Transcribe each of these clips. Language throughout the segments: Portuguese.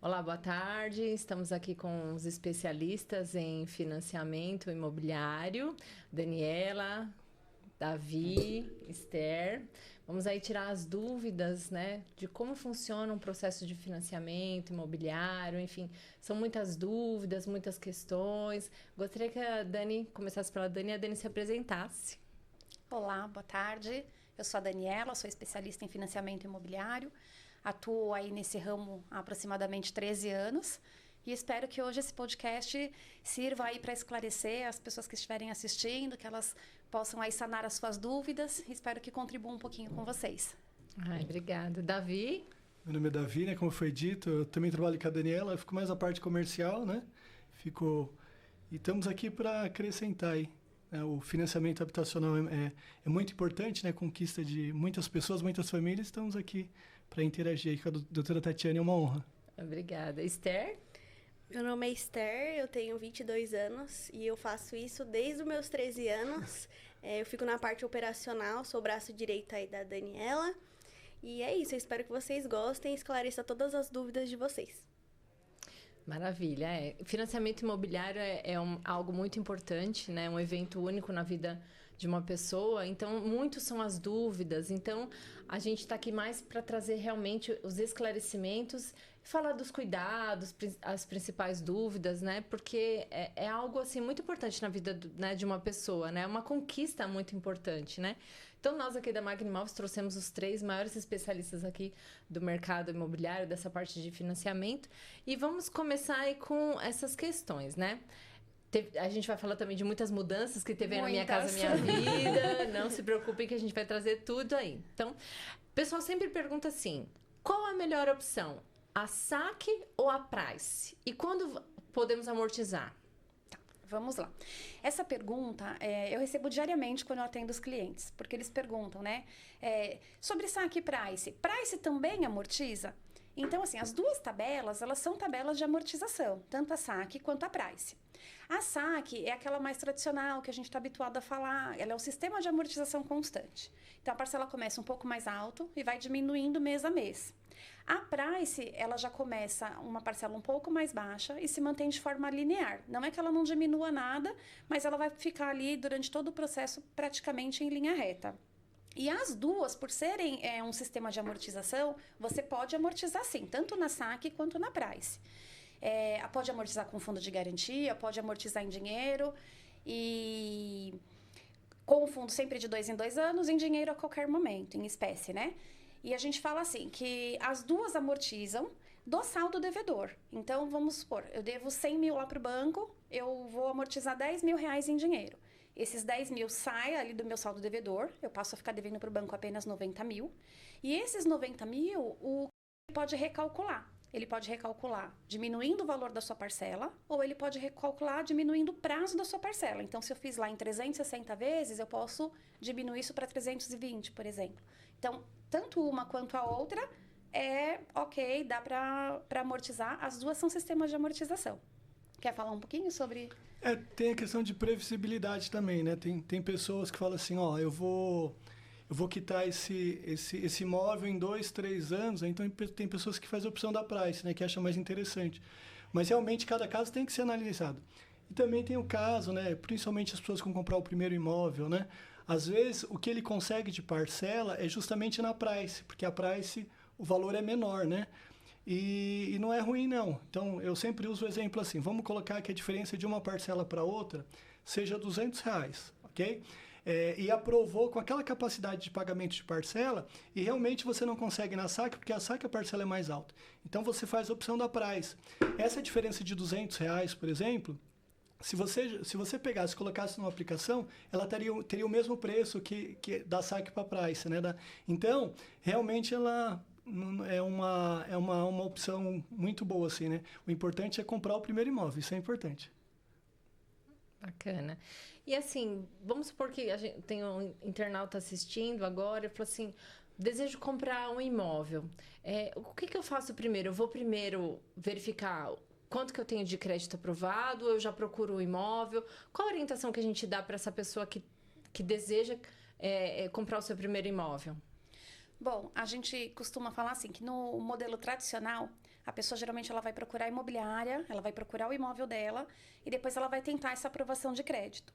Olá, boa tarde. Estamos aqui com os especialistas em financiamento imobiliário, Daniela, Davi, Esther. Vamos aí tirar as dúvidas, né, de como funciona um processo de financiamento imobiliário, enfim, são muitas dúvidas, muitas questões. Gostaria que a Dani começasse pela Dani e a Dani se apresentasse. Olá, boa tarde. Eu sou a Daniela, sou especialista em financiamento imobiliário. Atuo aí nesse ramo há aproximadamente 13 anos e espero que hoje esse podcast sirva aí para esclarecer as pessoas que estiverem assistindo, que elas possam aí sanar as suas dúvidas e espero que contribua um pouquinho com vocês. Ai, obrigada. Davi? Meu nome é Davi, né? Como foi dito, eu também trabalho com a Daniela, eu fico mais na parte comercial, né? E estamos aqui para acrescentar aí, né? O financiamento habitacional é muito importante, né? Conquista de muitas pessoas, muitas famílias. Estamos aqui para interagir aí com a doutora Tatiana, é uma honra. Obrigada. Esther? Meu nome é Esther, eu tenho 22 anos e eu faço isso desde os meus 13 anos. Eu fico na parte operacional, sou o braço direito aí da Daniela. E é isso, eu espero que vocês gostem e esclareça todas as dúvidas de vocês. Maravilha. Financiamento imobiliário é algo muito importante, né? Um evento único na vida de uma pessoa. Então, muitos são as dúvidas. Então, a gente está aqui mais para trazer realmente os esclarecimentos, falar dos cuidados, as principais dúvidas, né? Porque é algo, assim, muito importante na vida né, de uma pessoa, né? É uma conquista muito importante, né? Então, nós aqui da Magni Imóveis trouxemos os 3 maiores especialistas aqui do mercado imobiliário, dessa parte de financiamento. E vamos começar aí com essas questões, né? A gente vai falar também de muitas mudanças que teve aí na Minha Casa Minha Vida. Não se preocupem que a gente vai trazer tudo aí. Então, o pessoal sempre pergunta assim, qual a melhor opção? A saque ou a price? E quando podemos amortizar? Vamos lá. Essa pergunta eu recebo diariamente quando eu atendo os clientes, porque eles perguntam, né? Sobre saque e price. Price também amortiza? Então, assim, as duas tabelas, elas são tabelas de amortização, tanto a saque quanto a price. A saque é aquela mais tradicional que a gente está habituado a falar, ela é um sistema de amortização constante. Então, a parcela começa um pouco mais alto e vai diminuindo mês a mês. A price, ela já começa uma parcela um pouco mais baixa e se mantém de forma linear. Não é que ela não diminua nada, mas ela vai ficar ali durante todo o processo praticamente em linha reta. E as duas, por serem um sistema de amortização, você pode amortizar sim, tanto na saque quanto na price. Pode amortizar com fundo de garantia, pode amortizar em dinheiro e com o fundo sempre de 2 em 2 anos, em dinheiro a qualquer momento, em espécie, né? E a gente fala assim, que as duas amortizam do saldo devedor. Então, vamos supor, eu devo 100 mil lá para o banco, eu vou amortizar 10 mil reais em dinheiro. Esses 10 mil saem ali do meu saldo devedor, eu passo a ficar devendo para o banco apenas 90 mil. E esses 90 mil, o pode recalcular. Ele pode recalcular diminuindo o valor da sua parcela, ou ele pode recalcular diminuindo o prazo da sua parcela. Então, se eu fiz lá em 360 vezes, eu posso diminuir isso para 320, por exemplo. Então, tanto uma quanto a outra ok, dá para amortizar. As duas são sistemas de amortização. Quer falar um pouquinho sobre... Tem a questão de previsibilidade também, né? Tem pessoas que falam assim, eu vou quitar esse imóvel em 2, 3 anos. Então, tem pessoas que fazem a opção da price, né? Que acham mais interessante. Mas, realmente, cada caso tem que ser analisado. E também tem o caso, né? Principalmente as pessoas que vão comprar o primeiro imóvel, né? Às vezes, o que ele consegue de parcela é justamente na price, porque a price, o valor é menor, né? E não é ruim, não. Então, eu sempre uso o exemplo assim, vamos colocar que a diferença de uma parcela para outra seja R$200, ok? E aprovou com aquela capacidade de pagamento de parcela e realmente você não consegue na saque, porque a saque a parcela é mais alta. Então, você faz a opção da price. Essa diferença de R$200, por exemplo... Se você pegasse e colocasse numa aplicação, ela teria o mesmo preço que da saque para price, né? Então, realmente ela é uma opção muito boa, assim, né? O importante é comprar o primeiro imóvel, isso é importante. Bacana. E assim, vamos supor que a gente tem um internauta assistindo agora e falou assim, desejo comprar um imóvel. O que eu faço primeiro? Eu vou primeiro verificar quanto que eu tenho de crédito aprovado, eu já procuro o imóvel. Qual a orientação que a gente dá para essa pessoa que deseja comprar o seu primeiro imóvel? Bom, a gente costuma falar assim, que no modelo tradicional, a pessoa geralmente ela vai procurar a imobiliária, ela vai procurar o imóvel dela e depois ela vai tentar essa aprovação de crédito.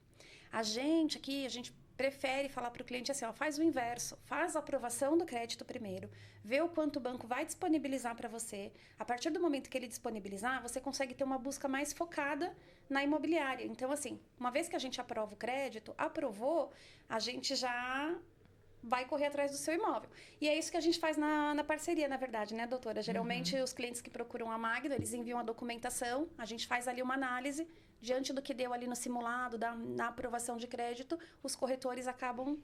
A gente prefere falar para o cliente assim, ó, faz o inverso, faz a aprovação do crédito primeiro, vê o quanto o banco vai disponibilizar para você. A partir do momento que ele disponibilizar, você consegue ter uma busca mais focada na imobiliária. Então, assim, uma vez que a gente aprova o crédito, aprovou, a gente já vai correr atrás do seu imóvel. E é isso que a gente faz na parceria, na verdade, né, doutora? Geralmente, os clientes que procuram a Magda, eles enviam a documentação, a gente faz ali uma análise, diante do que deu ali no simulado, na aprovação de crédito, os corretores acabam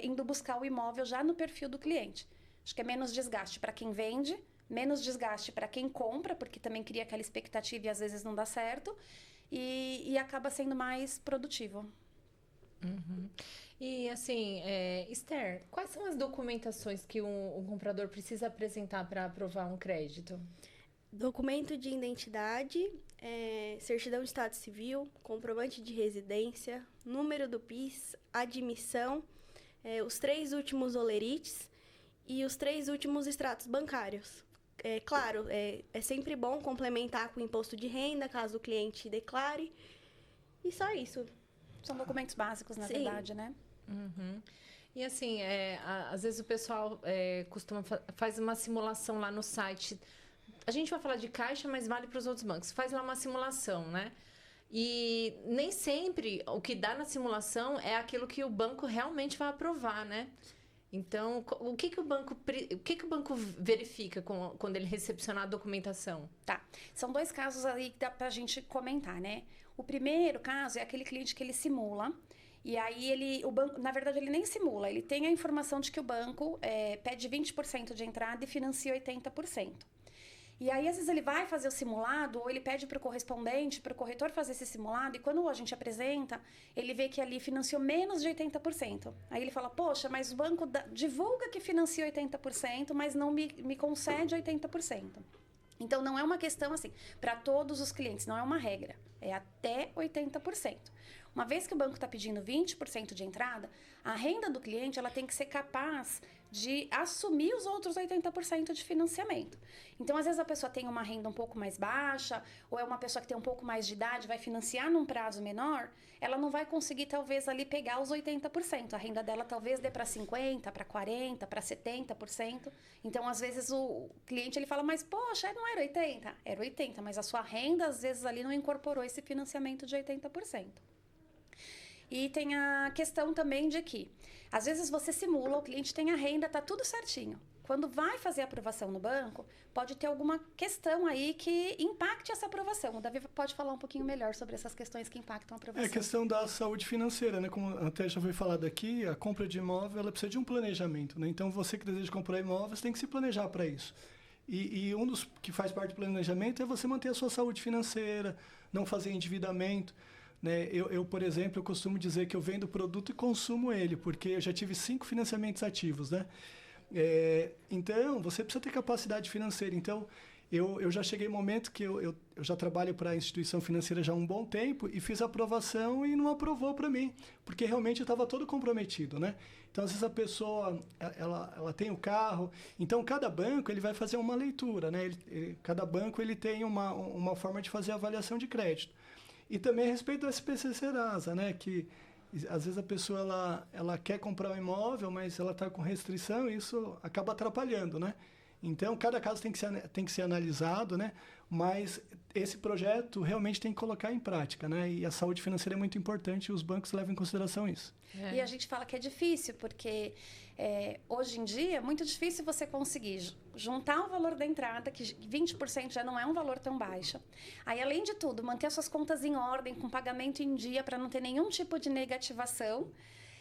indo buscar o imóvel já no perfil do cliente. Acho que é menos desgaste para quem vende, menos desgaste para quem compra, porque também cria aquela expectativa e às vezes não dá certo, e acaba sendo mais produtivo. Uhum. E assim, Esther, quais são as documentações que um comprador precisa apresentar para aprovar um crédito? Documento de identidade, certidão de estado civil, comprovante de residência, número do PIS, admissão, os 3 últimos olerites e os 3 últimos extratos bancários. Claro, é sempre bom complementar com o imposto de renda, caso o cliente declare. E só isso. São documentos básicos, na Sim. verdade, né? Uhum. E assim, às vezes o pessoal faz uma simulação lá no site. A gente vai falar de Caixa, mas vale para os outros bancos. Faz lá uma simulação, né? E nem sempre o que dá na simulação é aquilo que o banco realmente vai aprovar, né? Então, o que o banco verifica quando ele recepcionar a documentação? Tá. São 2 casos aí que dá pra gente comentar, né? O primeiro caso é aquele cliente que ele simula. E aí o banco, na verdade, ele nem simula. Ele tem a informação de que o banco pede 20% de entrada e financia 80%. E aí, às vezes, ele vai fazer o simulado, ou ele pede para o correspondente, para o corretor fazer esse simulado, e quando a gente apresenta, ele vê que ali financiou menos de 80%. Aí ele fala, poxa, mas o banco divulga que financia 80%, mas não me concede 80%. Então, não é uma questão assim, para todos os clientes, não é uma regra, é até 80%. Uma vez que o banco está pedindo 20% de entrada, a renda do cliente ela tem que ser capaz de assumir os outros 80% de financiamento. Então, às vezes, a pessoa tem uma renda um pouco mais baixa, ou é uma pessoa que tem um pouco mais de idade, vai financiar num prazo menor, ela não vai conseguir, talvez, ali pegar os 80%. A renda dela talvez dê para 50%, para 40%, para 70%. Então, às vezes, o cliente ele fala, mas, poxa, não era 80%? Era 80%, mas a sua renda, às vezes, ali não incorporou esse financiamento de 80%. E tem a questão também de que, às vezes você simula, o cliente tem a renda, tá tudo certinho. Quando vai fazer a aprovação no banco, pode ter alguma questão aí que impacte essa aprovação. O Davi pode falar um pouquinho melhor sobre essas questões que impactam a aprovação. É a questão da saúde financeira, né? Como até já foi falado aqui, a compra de imóvel ela precisa de um planejamento, né? Então, você que deseja comprar imóvel, você tem que se planejar para isso. E um dos que faz parte do planejamento é você manter a sua saúde financeira, não fazer endividamento. Né? Eu, por exemplo, eu costumo dizer que eu vendo o produto e consumo ele, porque eu já tive 5 financiamentos ativos, né? Então, você precisa ter capacidade financeira. Então, eu já cheguei em um momento que eu já trabalho para a instituição financeira já há um bom tempo e fiz a aprovação e não aprovou para mim, porque realmente eu estava todo comprometido, né? Então, às vezes a pessoa, ela tem o carro, então cada banco ele vai fazer uma leitura, né? Cada banco ele tem uma forma de fazer a avaliação de crédito. E também a respeito do SPC Serasa, né? Que às vezes a pessoa ela quer comprar um imóvel, mas ela está com restrição e isso acaba atrapalhando, né? Então, cada caso tem que ser analisado, né? Mas esse projeto realmente tem que colocar em prática, né? E a saúde financeira é muito importante e os bancos levam em consideração isso. E a gente fala que é difícil, porque hoje em dia é muito difícil você conseguir juntar o valor da entrada, que 20% já não é um valor tão baixo. Aí, além de tudo, manter as suas contas em ordem, com pagamento em dia, para não ter nenhum tipo de negativação.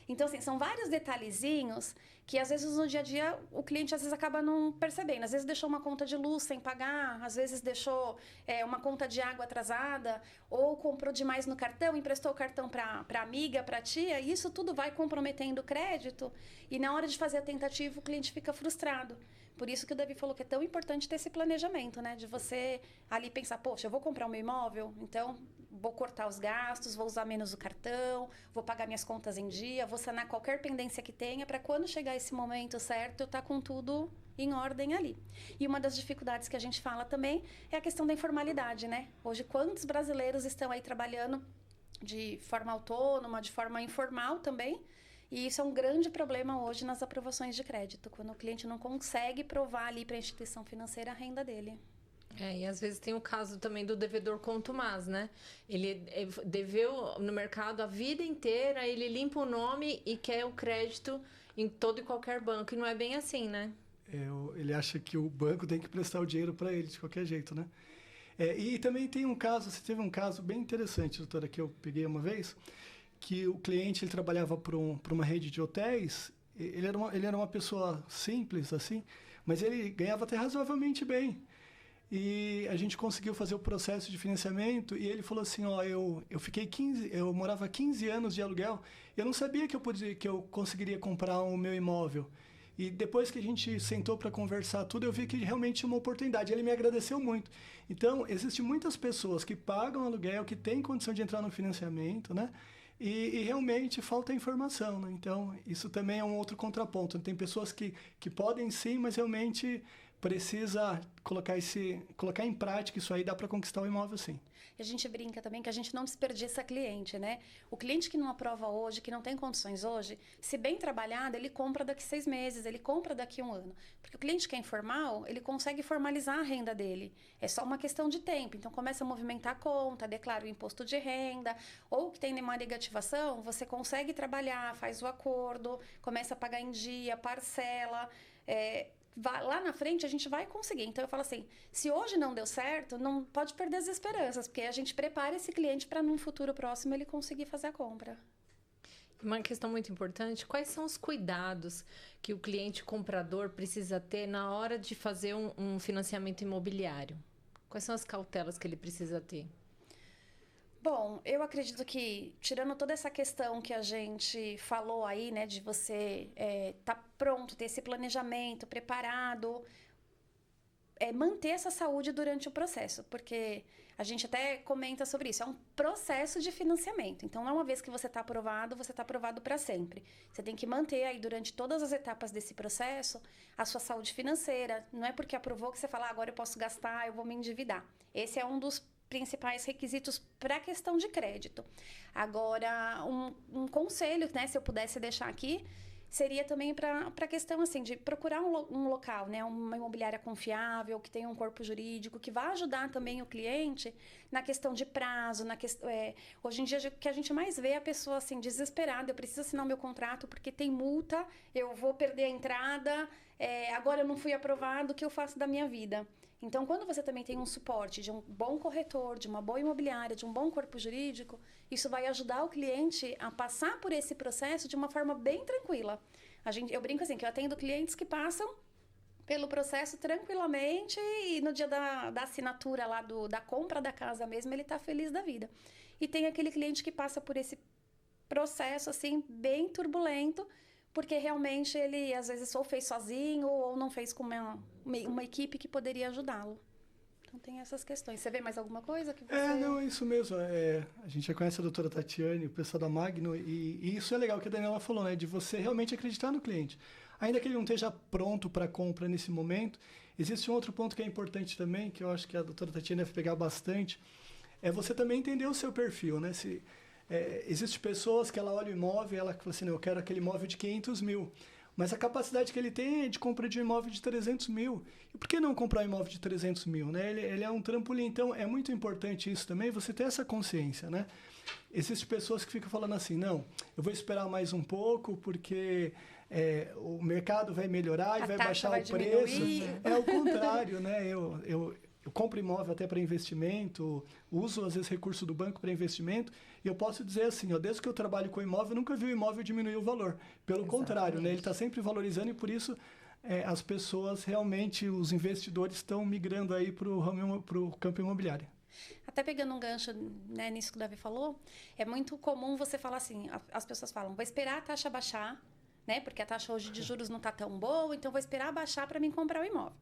Então, assim, são vários detalhezinhos que, às vezes, no dia a dia, o cliente, às vezes, acaba não percebendo. Às vezes, deixou uma conta de luz sem pagar, às vezes, deixou uma conta de água atrasada, ou comprou demais no cartão, emprestou o cartão para amiga, para tia, e isso tudo vai comprometendo o crédito, e na hora de fazer a tentativa, o cliente fica frustrado. Por isso que o Davi falou que é tão importante ter esse planejamento, né? De você ali pensar, poxa, eu vou comprar um imóvel, então vou cortar os gastos, vou usar menos o cartão, vou pagar minhas contas em dia, vou sanar qualquer pendência que tenha, para quando chegar esse momento certo, eu estar com tudo em ordem ali. E uma das dificuldades que a gente fala também é a questão da informalidade, né? Hoje, quantos brasileiros estão aí trabalhando de forma autônoma, de forma informal também? E isso é um grande problema hoje nas aprovações de crédito, quando o cliente não consegue provar ali para a instituição financeira a renda dele. E às vezes tem o caso também do devedor contumaz, né? Ele deveu no mercado a vida inteira, ele limpa o nome e quer o crédito em todo e qualquer banco. E não é bem assim, né? Ele acha que o banco tem que prestar o dinheiro para ele de qualquer jeito, né? E também tem um caso, você teve um caso bem interessante, doutora, que eu peguei uma vez, que o cliente ele trabalhava para uma rede de hotéis, ele era uma pessoa simples, assim, mas ele ganhava até razoavelmente bem. E a gente conseguiu fazer o processo de financiamento e ele falou assim, eu morava 15 anos de aluguel, eu não sabia que eu conseguiria comprar o meu imóvel. E depois que a gente sentou para conversar tudo, eu vi que realmente tinha uma oportunidade. Ele me agradeceu muito. Então, existem muitas pessoas que pagam aluguel, que têm condição de entrar no financiamento, né? E realmente falta informação, né? Então, isso também é um outro contraponto. Tem pessoas que podem sim, mas realmente precisa colocar em prática isso aí, dá para conquistar o imóvel sim. E a gente brinca também que a gente não desperdiça cliente, né? O cliente que não aprova hoje, que não tem condições hoje, se bem trabalhado, ele compra daqui 6 meses, ele compra daqui 1 ano. Porque o cliente que é informal, ele consegue formalizar a renda dele. É só uma questão de tempo. Então, começa a movimentar a conta, declara o imposto de renda, ou que tem uma negativação, você consegue trabalhar, faz o acordo, começa a pagar em dia, parcela, lá na frente a gente vai conseguir. Então eu falo assim, se hoje não deu certo, não pode perder as esperanças, porque a gente prepara esse cliente para num futuro próximo ele conseguir fazer a compra. Uma questão muito importante, quais são os cuidados que o cliente comprador precisa ter na hora de fazer um financiamento imobiliário? Quais são as cautelas que ele precisa ter? Bom, eu acredito que, tirando toda essa questão que a gente falou aí, né, de você tá pronto, ter esse planejamento preparado, manter essa saúde durante o processo, porque a gente até comenta sobre isso, é um processo de financiamento, então não é uma vez que você está aprovado para sempre. Você tem que manter aí durante todas as etapas desse processo a sua saúde financeira, não é porque aprovou que você fala, agora eu posso gastar, eu vou me endividar. Esse é um dos principais requisitos para a questão de crédito. Agora, um conselho, né, se eu pudesse deixar aqui, seria também para a questão assim, de procurar um local, né, uma imobiliária confiável, que tenha um corpo jurídico, que vá ajudar também o cliente na questão de prazo, hoje em dia o que a gente mais vê é a pessoa assim, desesperada, eu preciso assinar o meu contrato porque tem multa, eu vou perder a entrada, agora eu não fui aprovado, o que eu faço da minha vida? Então, quando você também tem um suporte de um bom corretor, de uma boa imobiliária, de um bom corpo jurídico, isso vai ajudar o cliente a passar por esse processo de uma forma bem tranquila. Eu brinco assim, que eu atendo clientes que passam pelo processo tranquilamente e no dia da assinatura lá da compra da casa mesmo, ele está feliz da vida. E tem aquele cliente que passa por esse processo assim, bem turbulento, porque realmente ele, às vezes, ou fez sozinho ou não fez com uma equipe que poderia ajudá-lo. Então, tem essas questões. Você vê mais alguma coisa que você... Não, é isso mesmo. A gente já conhece a doutora Tatiane, o pessoal da Magno, e isso é legal que a Daniela falou, né? De você realmente acreditar no cliente. Ainda que ele não esteja pronto para compra nesse momento, existe um outro ponto que é importante também, que eu acho que a doutora Tatiane deve pegar bastante, é você também entender o seu perfil, né? Existem pessoas que ela olha o imóvel e ela fala assim, eu quero aquele imóvel de 500 mil. Mas a capacidade que ele tem é de compra de um imóvel de 300 mil. E por que não comprar um imóvel de 300 mil? Né? Ele é um trampolim. Então, é muito importante isso também, você ter essa consciência. Né? Existem pessoas que ficam falando assim, não, eu vou esperar mais um pouco porque o mercado vai melhorar e vai baixar o preço. É o contrário, né? Eu compro imóvel até para investimento, uso, às vezes, recurso do banco para investimento, e eu posso dizer assim, desde que eu trabalho com imóvel, eu nunca vi o imóvel diminuir o valor. Pelo contrário, né, ele está sempre valorizando e, por isso, as pessoas realmente, os investidores estão migrando aí para o campo imobiliário. Até pegando um gancho, né, nisso que o Davi falou, é muito comum você falar assim, as pessoas falam, vou esperar a taxa baixar, né? Porque a taxa hoje de juros não está tão boa, então vou esperar baixar para mim comprar o imóvel.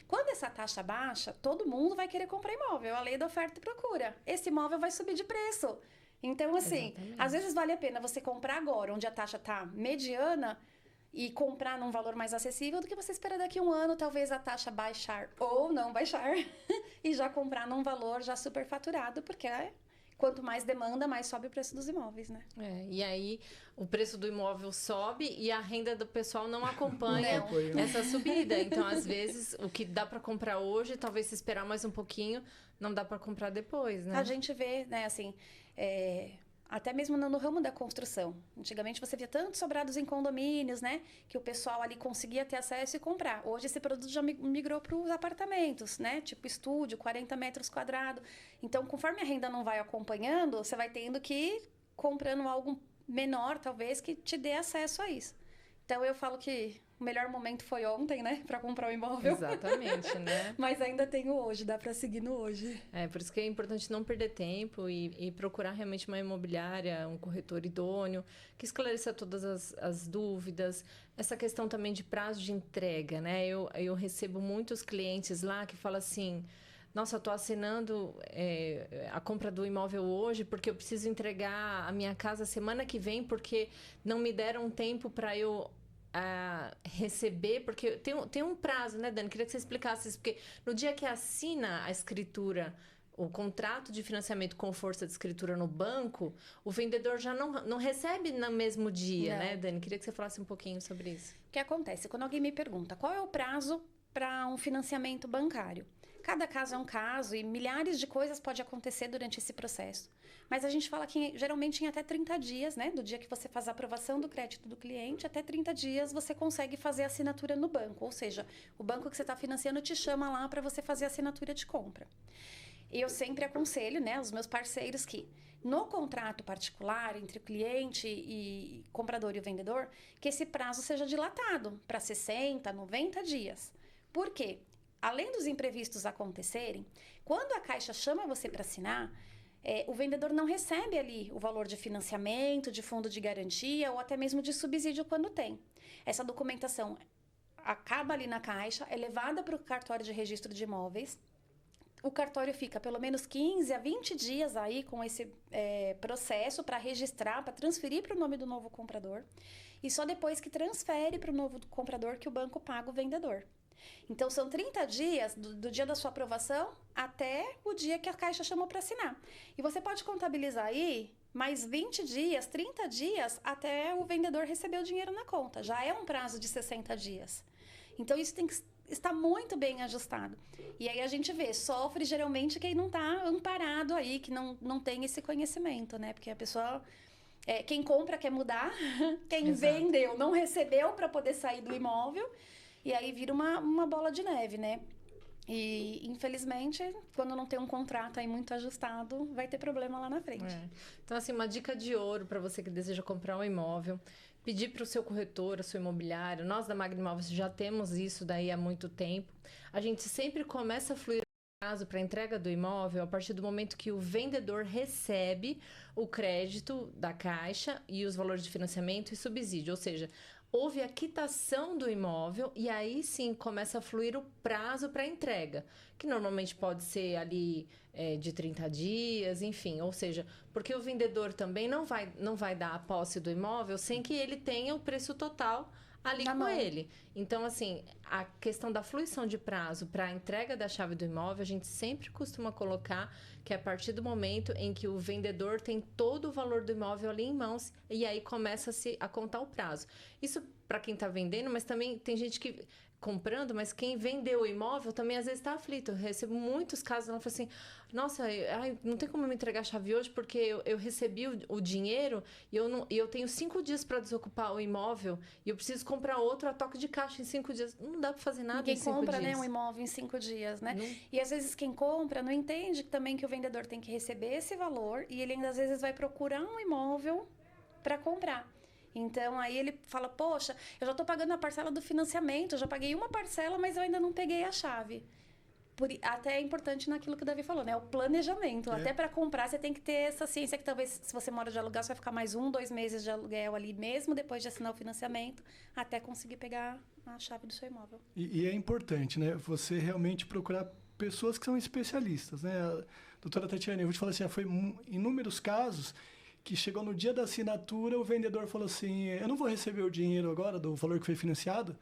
Quando essa taxa baixa, todo mundo vai querer comprar imóvel, a lei da oferta e procura. Esse imóvel vai subir de preço. Então, assim, às vezes vale a pena você comprar agora, onde a taxa está mediana, e comprar num valor mais acessível do que você esperar daqui a um ano, talvez a taxa baixar ou não baixar, e já comprar num valor já superfaturado, porque quanto mais demanda, mais sobe o preço dos imóveis, né? E aí o preço do imóvel sobe e a renda do pessoal não acompanha essa subida. Então, às vezes, o que dá para comprar hoje, talvez se esperar mais um pouquinho, não dá para comprar depois, né? A gente vê, né, assim, até mesmo no ramo da construção. Antigamente você via tantos sobrados em condomínios, né? Que o pessoal ali conseguia ter acesso e comprar. Hoje esse produto já migrou para os apartamentos, né? Tipo estúdio, 40 metros quadrados. Então, conforme a renda não vai acompanhando, você vai tendo que ir comprando algo menor, talvez, que te dê acesso a isso. Então, eu falo que o melhor momento foi ontem, né? Para comprar o imóvel. Exatamente, né? Mas ainda tenho hoje, dá para seguir no hoje. Por isso que é importante não perder tempo e procurar realmente uma imobiliária, um corretor idôneo, que esclareça todas as dúvidas. Essa questão também de prazo de entrega, né? Eu recebo muitos clientes lá que falam assim... Nossa, eu estou assinando a compra do imóvel hoje porque eu preciso entregar a minha casa semana que vem porque não me deram tempo para eu receber, porque tem um prazo, né, Dani? Queria que você explicasse isso, porque no dia que assina a escritura, o contrato de financiamento com força de escritura no banco, o vendedor já não recebe no mesmo dia, né, Dani? Queria que você falasse um pouquinho sobre isso. O que acontece? Quando alguém me pergunta qual é o prazo para um financiamento bancário? Cada caso é um caso e milhares de coisas podem acontecer durante esse processo. Mas a gente fala que geralmente em até 30 dias, né? Do dia que você faz a aprovação do crédito do cliente, até 30 dias você consegue fazer a assinatura no banco. Ou seja, o banco que você está financiando te chama lá para você fazer a assinatura de compra. E eu sempre aconselho, né, os meus parceiros que no contrato particular entre o cliente e comprador e o vendedor, que esse prazo seja dilatado para 60, 90 dias. Por quê? Além dos imprevistos acontecerem, quando a Caixa chama você para assinar, o vendedor não recebe ali o valor de financiamento, de fundo de garantia ou até mesmo de subsídio quando tem. Essa documentação acaba ali na Caixa, é levada para o cartório de registro de imóveis. O cartório fica pelo menos 15 a 20 dias aí com esse processo para registrar, para transferir para o nome do novo comprador. E só depois que transfere para o novo comprador que o banco paga o vendedor. Então, são 30 dias do dia da sua aprovação até o dia que a Caixa chamou para assinar. E você pode contabilizar aí mais 20 dias, 30 dias até o vendedor receber o dinheiro na conta. Já é um prazo de 60 dias. Então, isso tem que estar muito bem ajustado. E aí a gente vê, sofre geralmente quem não está amparado aí, que não tem esse conhecimento, né? Porque a pessoa... quem compra quer mudar, quem vendeu não recebeu para poder sair do imóvel... E aí vira uma bola de neve, né? E, infelizmente, quando não tem um contrato aí muito ajustado, vai ter problema lá na frente. Então, assim, uma dica de ouro para você que deseja comprar um imóvel, pedir para o seu corretor, a sua imobiliária. Nós da Magna Imóveis já temos isso daí há muito tempo. A gente sempre começa a fluir o prazo para entrega do imóvel a partir do momento que o vendedor recebe o crédito da Caixa e os valores de financiamento e subsídio, ou seja... Houve a quitação do imóvel e aí sim começa a fluir o prazo para entrega, que normalmente pode ser ali de 30 dias, enfim, ou seja, porque o vendedor também não vai dar a posse do imóvel sem que ele tenha o preço total ali com ele. Então, assim, a questão da fluição de prazo para a entrega da chave do imóvel, a gente sempre costuma colocar que é a partir do momento em que o vendedor tem todo o valor do imóvel ali em mãos e aí começa-se a contar o prazo. Isso para quem está vendendo, mas também tem gente que comprando, mas quem vendeu o imóvel também às vezes está aflito. Eu recebo muitos casos, ela fala assim, nossa, não tem como eu me entregar a chave hoje porque eu recebi o dinheiro e eu tenho 5 dias para desocupar o imóvel e eu preciso comprar outro a toque de caixa em 5 dias. Não dá para fazer nada em 5 dias. Ninguém compra, né, um imóvel em 5 dias, né? E às vezes quem compra não entende também que o vendedor tem que receber esse valor e ele ainda às vezes vai procurar um imóvel para comprar. Então, aí ele fala, poxa, eu já estou pagando a parcela do financiamento, eu já paguei uma parcela, mas eu ainda não peguei a chave. Até é importante naquilo que o Davi falou, né? O planejamento. Até para comprar, você tem que ter essa ciência que talvez, se você mora de aluguel, você vai ficar mais 1, 2 meses de aluguel ali mesmo, depois de assinar o financiamento, até conseguir pegar a chave do seu imóvel. E é importante, né? Você realmente procurar pessoas que são especialistas, né? A doutora Tatiana, eu vou te falar assim, foi inúmeros casos que chegou no dia da assinatura, o vendedor falou assim, eu não vou receber o dinheiro agora do valor que foi financiado.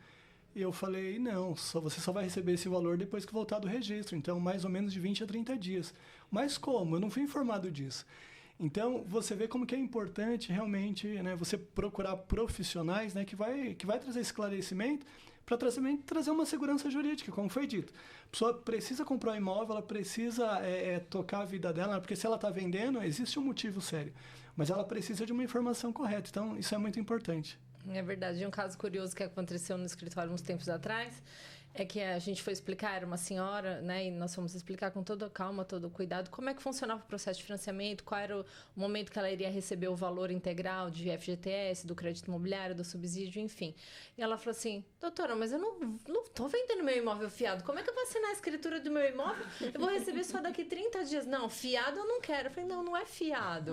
E eu falei, não, você só vai receber esse valor depois que voltar do registro. Então, mais ou menos de 20 a 30 dias. Mas como? Eu não fui informado disso. Então, você vê como que é importante realmente, né, você procurar profissionais, né, que vai trazer esclarecimento para trazer uma segurança jurídica, como foi dito. A pessoa precisa comprar um imóvel, ela precisa tocar a vida dela, porque se ela está vendendo, existe um motivo sério. Mas ela precisa de uma informação correta. Então, isso é muito importante. É verdade. Um caso curioso que aconteceu no escritório uns tempos atrás é que a gente foi explicar, era uma senhora, né, e nós fomos explicar com toda calma, todo cuidado, como é que funcionava o processo de financiamento, qual era o momento que ela iria receber o valor integral de FGTS, do crédito imobiliário, do subsídio, enfim. E ela falou assim, doutora, mas eu não tô vendendo meu imóvel fiado, como é que eu vou assinar a escritura do meu imóvel? Eu vou receber só daqui 30 dias. Não, fiado eu não quero. Eu falei, não é fiado.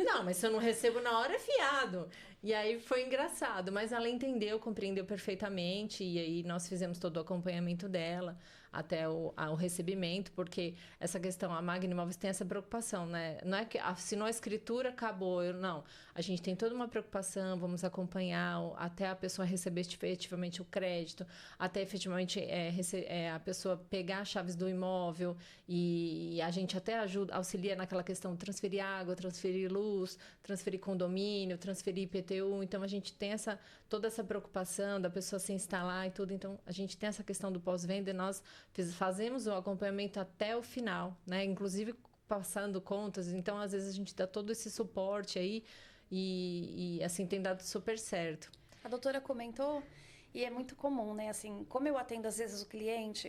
Não, mas se eu não recebo na hora, é fiado. E aí foi engraçado, mas ela entendeu, compreendeu perfeitamente, e aí nós fizemos todo o acompanhamento dela até o recebimento, porque essa questão, a Magna Imóveis tem essa preocupação, né? Não é que assinou a escritura, acabou, não. A gente tem toda uma preocupação, vamos acompanhar até a pessoa receber efetivamente o crédito, até efetivamente a pessoa pegar as chaves do imóvel, e a gente até auxilia naquela questão de transferir água, transferir luz, transferir condomínio, transferir IPTU. Então, a gente tem toda essa preocupação da pessoa se instalar e tudo. Então, a gente tem essa questão do pós-venda e nós fazemos o acompanhamento até o final, né? Inclusive passando contas. Então, às vezes, a gente dá todo esse suporte aí e assim, tem dado super certo. A doutora comentou, e é muito comum, né? Assim, como eu atendo, às vezes, o cliente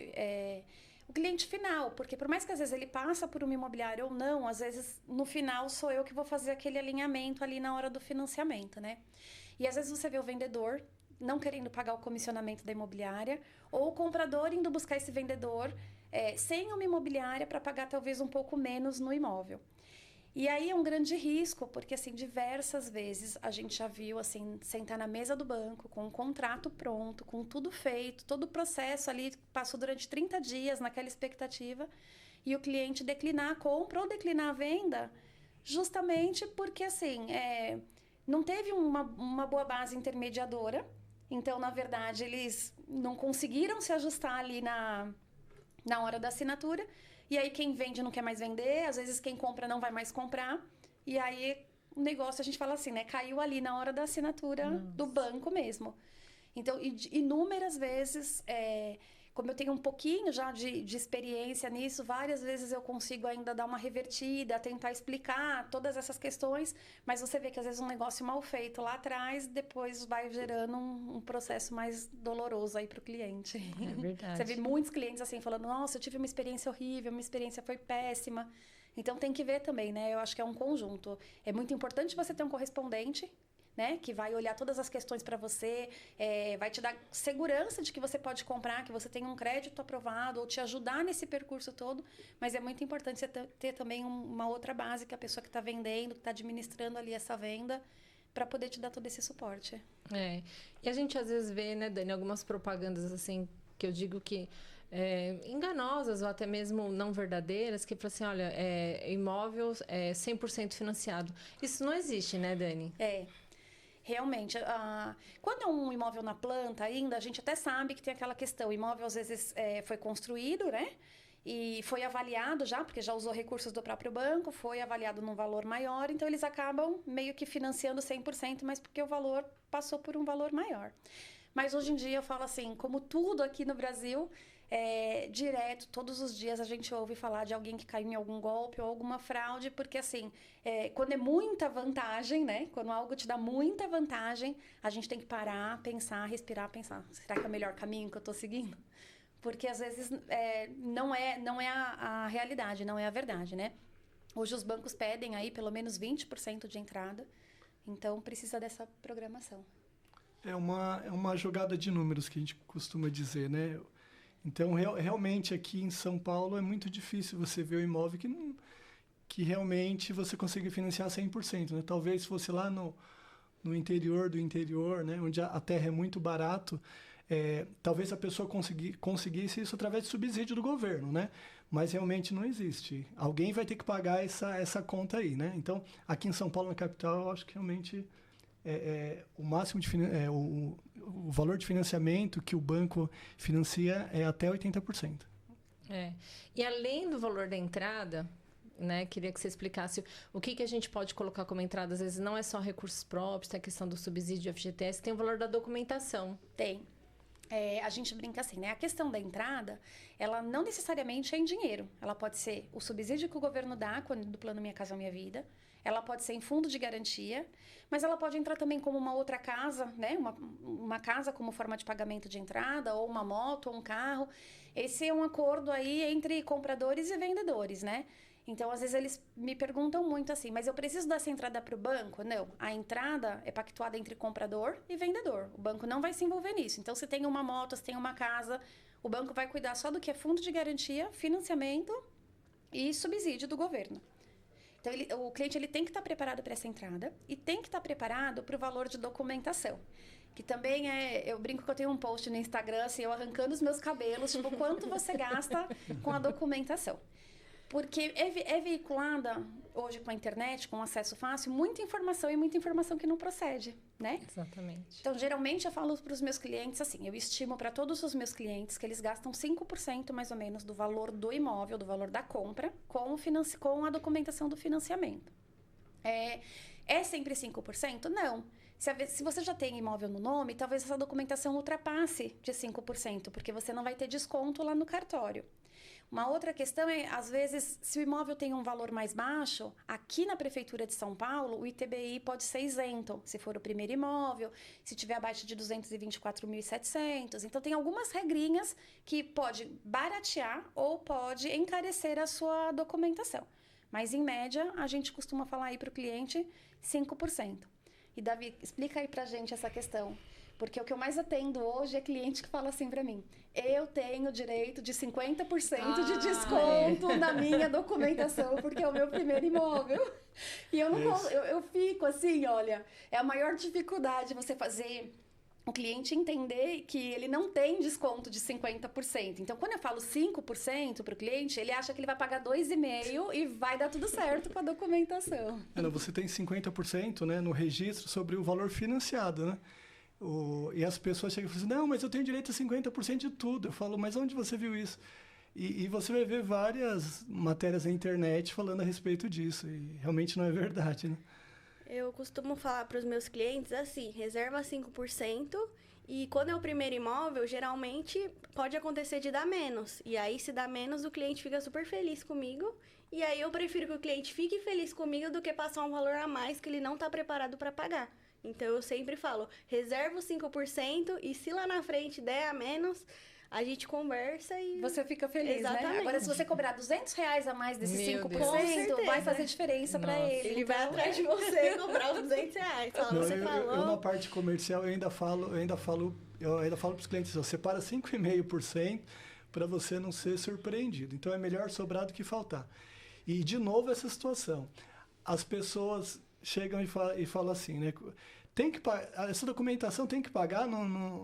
final, porque por mais que às vezes ele passa por uma imobiliária ou não, às vezes no final sou eu que vou fazer aquele alinhamento ali na hora do financiamento, né? E às vezes você vê o vendedor não querendo pagar o comissionamento da imobiliária, ou o comprador indo buscar esse vendedor sem uma imobiliária para pagar talvez um pouco menos no imóvel. E aí é um grande risco, porque assim, diversas vezes a gente já viu assim, sentar na mesa do banco com um contrato pronto, com tudo feito, todo o processo ali passou durante 30 dias naquela expectativa, e o cliente declinar a compra ou declinar a venda, justamente porque assim, não teve uma boa base intermediadora. Então, na verdade, eles não conseguiram se ajustar ali na hora da assinatura. E aí, quem vende não quer mais vender. Às vezes, quem compra não vai mais comprar. E aí, o negócio, a gente fala assim, né? Caiu ali na hora da assinatura do banco mesmo. Então, inúmeras vezes, como eu tenho um pouquinho já de experiência nisso, várias vezes eu consigo ainda dar uma revertida, tentar explicar todas essas questões, mas você vê que às vezes um negócio mal feito lá atrás, depois vai gerando um processo mais doloroso aí para o cliente. É verdade. Você vê muitos clientes assim falando, nossa, eu tive uma experiência horrível, minha experiência foi péssima. Então tem que ver também, né? Eu acho que é um conjunto. É muito importante você ter um correspondente, né, que vai olhar todas as questões para você, vai te dar segurança de que você pode comprar, que você tem um crédito aprovado, ou te ajudar nesse percurso todo, mas é muito importante você ter também uma outra base, que a pessoa que está vendendo, que está administrando ali essa venda, para poder te dar todo esse suporte. E a gente às vezes vê, né, Dani, algumas propagandas assim, que eu digo que enganosas ou até mesmo não verdadeiras, que falam assim, olha, imóvel 100% financiado. Isso não existe, né, Dani? Realmente, quando é um imóvel na planta ainda, a gente até sabe que tem aquela questão, o imóvel às vezes foi construído, né? E foi avaliado já, porque já usou recursos do próprio banco, foi avaliado num valor maior, então eles acabam meio que financiando 100%, mas porque o valor passou por um valor maior. Mas hoje em dia eu falo assim, como tudo aqui no Brasil, direto, todos os dias a gente ouve falar de alguém que caiu em algum golpe ou alguma fraude, porque assim, quando é muita vantagem, né? Quando algo te dá muita vantagem, a gente tem que parar, pensar, respirar, pensar, será que é o melhor caminho que eu tô seguindo? Porque às vezes não é a realidade, não é a verdade, né? Hoje os bancos pedem aí pelo menos 20% de entrada, então precisa dessa programação. É uma jogada de números que a gente costuma dizer, né? Então, realmente, aqui em São Paulo, é muito difícil você ver o imóvel que realmente você consiga financiar 100%. Né? Talvez se fosse lá no interior do interior, né? Onde a terra é muito barato, talvez a pessoa conseguisse isso através de subsídio do governo, né? mas realmente não existe. Alguém vai ter que pagar essa conta aí, né? Então, aqui em São Paulo, na capital, eu acho que realmente o máximo de o valor de financiamento que o banco financia é até 80%. E além do valor da entrada, né, queria que você explicasse o que a gente pode colocar como entrada. Às vezes não é só recursos próprios, tem a questão do subsídio FGTS, tem o valor da documentação. Tem. A gente brinca assim, né? A questão da entrada, ela não necessariamente é em dinheiro. Ela pode ser o subsídio que o governo dá do plano Minha Casa Minha Vida. Ela pode ser em fundo de garantia, mas ela pode entrar também como uma outra casa, né? Uma casa como forma de pagamento de entrada, ou uma moto, ou um carro. Esse é um acordo aí entre compradores e vendedores, né? Então, às vezes, eles me perguntam muito assim, mas eu preciso dessa entrada para o banco? Não, a entrada é pactuada entre comprador e vendedor. O banco não vai se envolver nisso. Então, se tem uma moto, se tem uma casa, o banco vai cuidar só do que é fundo de garantia, financiamento e subsídio do governo. Então, o cliente ele tem que estar preparado para essa entrada e tem que estar preparado para o valor de documentação. Que também eu brinco que eu tenho um post no Instagram, assim, eu arrancando os meus cabelos, tipo, quanto você gasta com a documentação. Porque é veiculada hoje com a internet, com acesso fácil, muita informação e muita informação que não procede, né? Exatamente. Então, geralmente, eu falo para os meus clientes assim, eu estimo para todos os meus clientes que eles gastam 5% mais ou menos do valor do imóvel, do valor da compra, com a documentação do financiamento. É sempre 5%? Não. Se você já tem imóvel no nome, talvez essa documentação ultrapasse de 5%, porque você não vai ter desconto lá no cartório. Uma outra questão é, às vezes, se o imóvel tem um valor mais baixo, aqui na Prefeitura de São Paulo, o ITBI pode ser isento, se for o primeiro imóvel, se tiver abaixo de 224.700. Então, tem algumas regrinhas que pode baratear ou pode encarecer a sua documentação. Mas, em média, a gente costuma falar aí para o cliente 5%. E, Davi, explica aí pra gente essa questão. Porque o que eu mais atendo hoje é cliente que fala assim pra mim, eu tenho direito de 50% de desconto na minha documentação, porque é o meu primeiro imóvel. E eu fico assim, olha, é a maior dificuldade você fazer o cliente entender que ele não tem desconto de 50%. Então, quando eu falo 5% para o cliente, ele acha que ele vai pagar 2,5% e vai dar tudo certo com a documentação. Você tem 50%, né, no registro sobre o valor financiado, né? E as pessoas chegam e falam assim, não, mas eu tenho direito a 50% de tudo. Eu falo, mas onde você viu isso? E você vai ver várias matérias na internet falando a respeito disso. E realmente não é verdade, né? Eu costumo falar para os meus clientes assim, reserva 5% e quando é o primeiro imóvel, geralmente pode acontecer de dar menos. E aí, se dá menos, o cliente fica super feliz comigo. E aí, eu prefiro que o cliente fique feliz comigo do que passar um valor a mais que ele não está preparado para pagar. Então, eu sempre falo, reserva os 5% e se lá na frente der a menos, a gente conversa e... Você fica feliz, exatamente, né? Agora, se você cobrar R$200 a mais desses 5%, vai fazer diferença para ele. Ele vai atrás de você e cobrar os R$200. Fala, não, você falou... Eu, na parte comercial, eu ainda falo para os clientes, separa 5,5% para você não ser surpreendido. Então, é melhor sobrar do que faltar. E, de novo, essa situação. As pessoas chegam e falam assim, né? Essa documentação tem que pagar?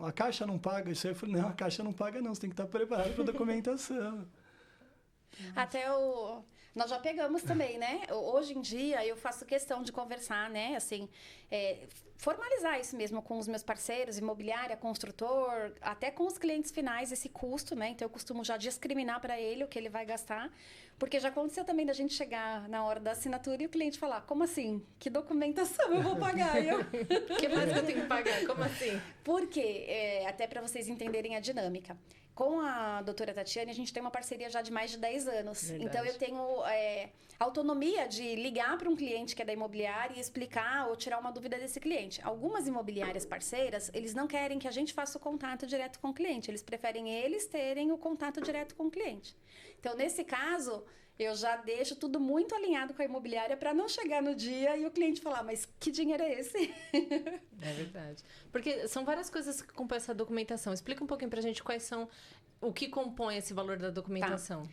A Caixa não paga isso aí? Eu falei, não, a Caixa não paga não, você tem que estar preparado para a documentação. Nós já pegamos também, né? Hoje em dia, eu faço questão de conversar, né? Assim, formalizar isso mesmo com os meus parceiros, imobiliária, construtor, até com os clientes finais, esse custo, né? Então, eu costumo já discriminar para ele o que ele vai gastar. Porque já aconteceu também da gente chegar na hora da assinatura e o cliente falar, como assim? Que documentação eu vou pagar? O que mais eu tenho que pagar? Como assim? Porque, até para vocês entenderem a dinâmica, com a doutora Tatiane, a gente tem uma parceria já de mais de 10 anos. Verdade. Então, eu tenho autonomia de ligar para um cliente que é da imobiliária e explicar ou tirar uma dúvida desse cliente. Algumas imobiliárias parceiras, eles não querem que a gente faça o contato direto com o cliente. Eles preferem eles terem o contato direto com o cliente. Então, nesse caso, eu já deixo tudo muito alinhado com a imobiliária para não chegar no dia e o cliente falar, mas que dinheiro é esse? É verdade. Porque são várias coisas que compõem essa documentação. Explica um pouquinho pra gente o que compõe esse valor da documentação. Tá.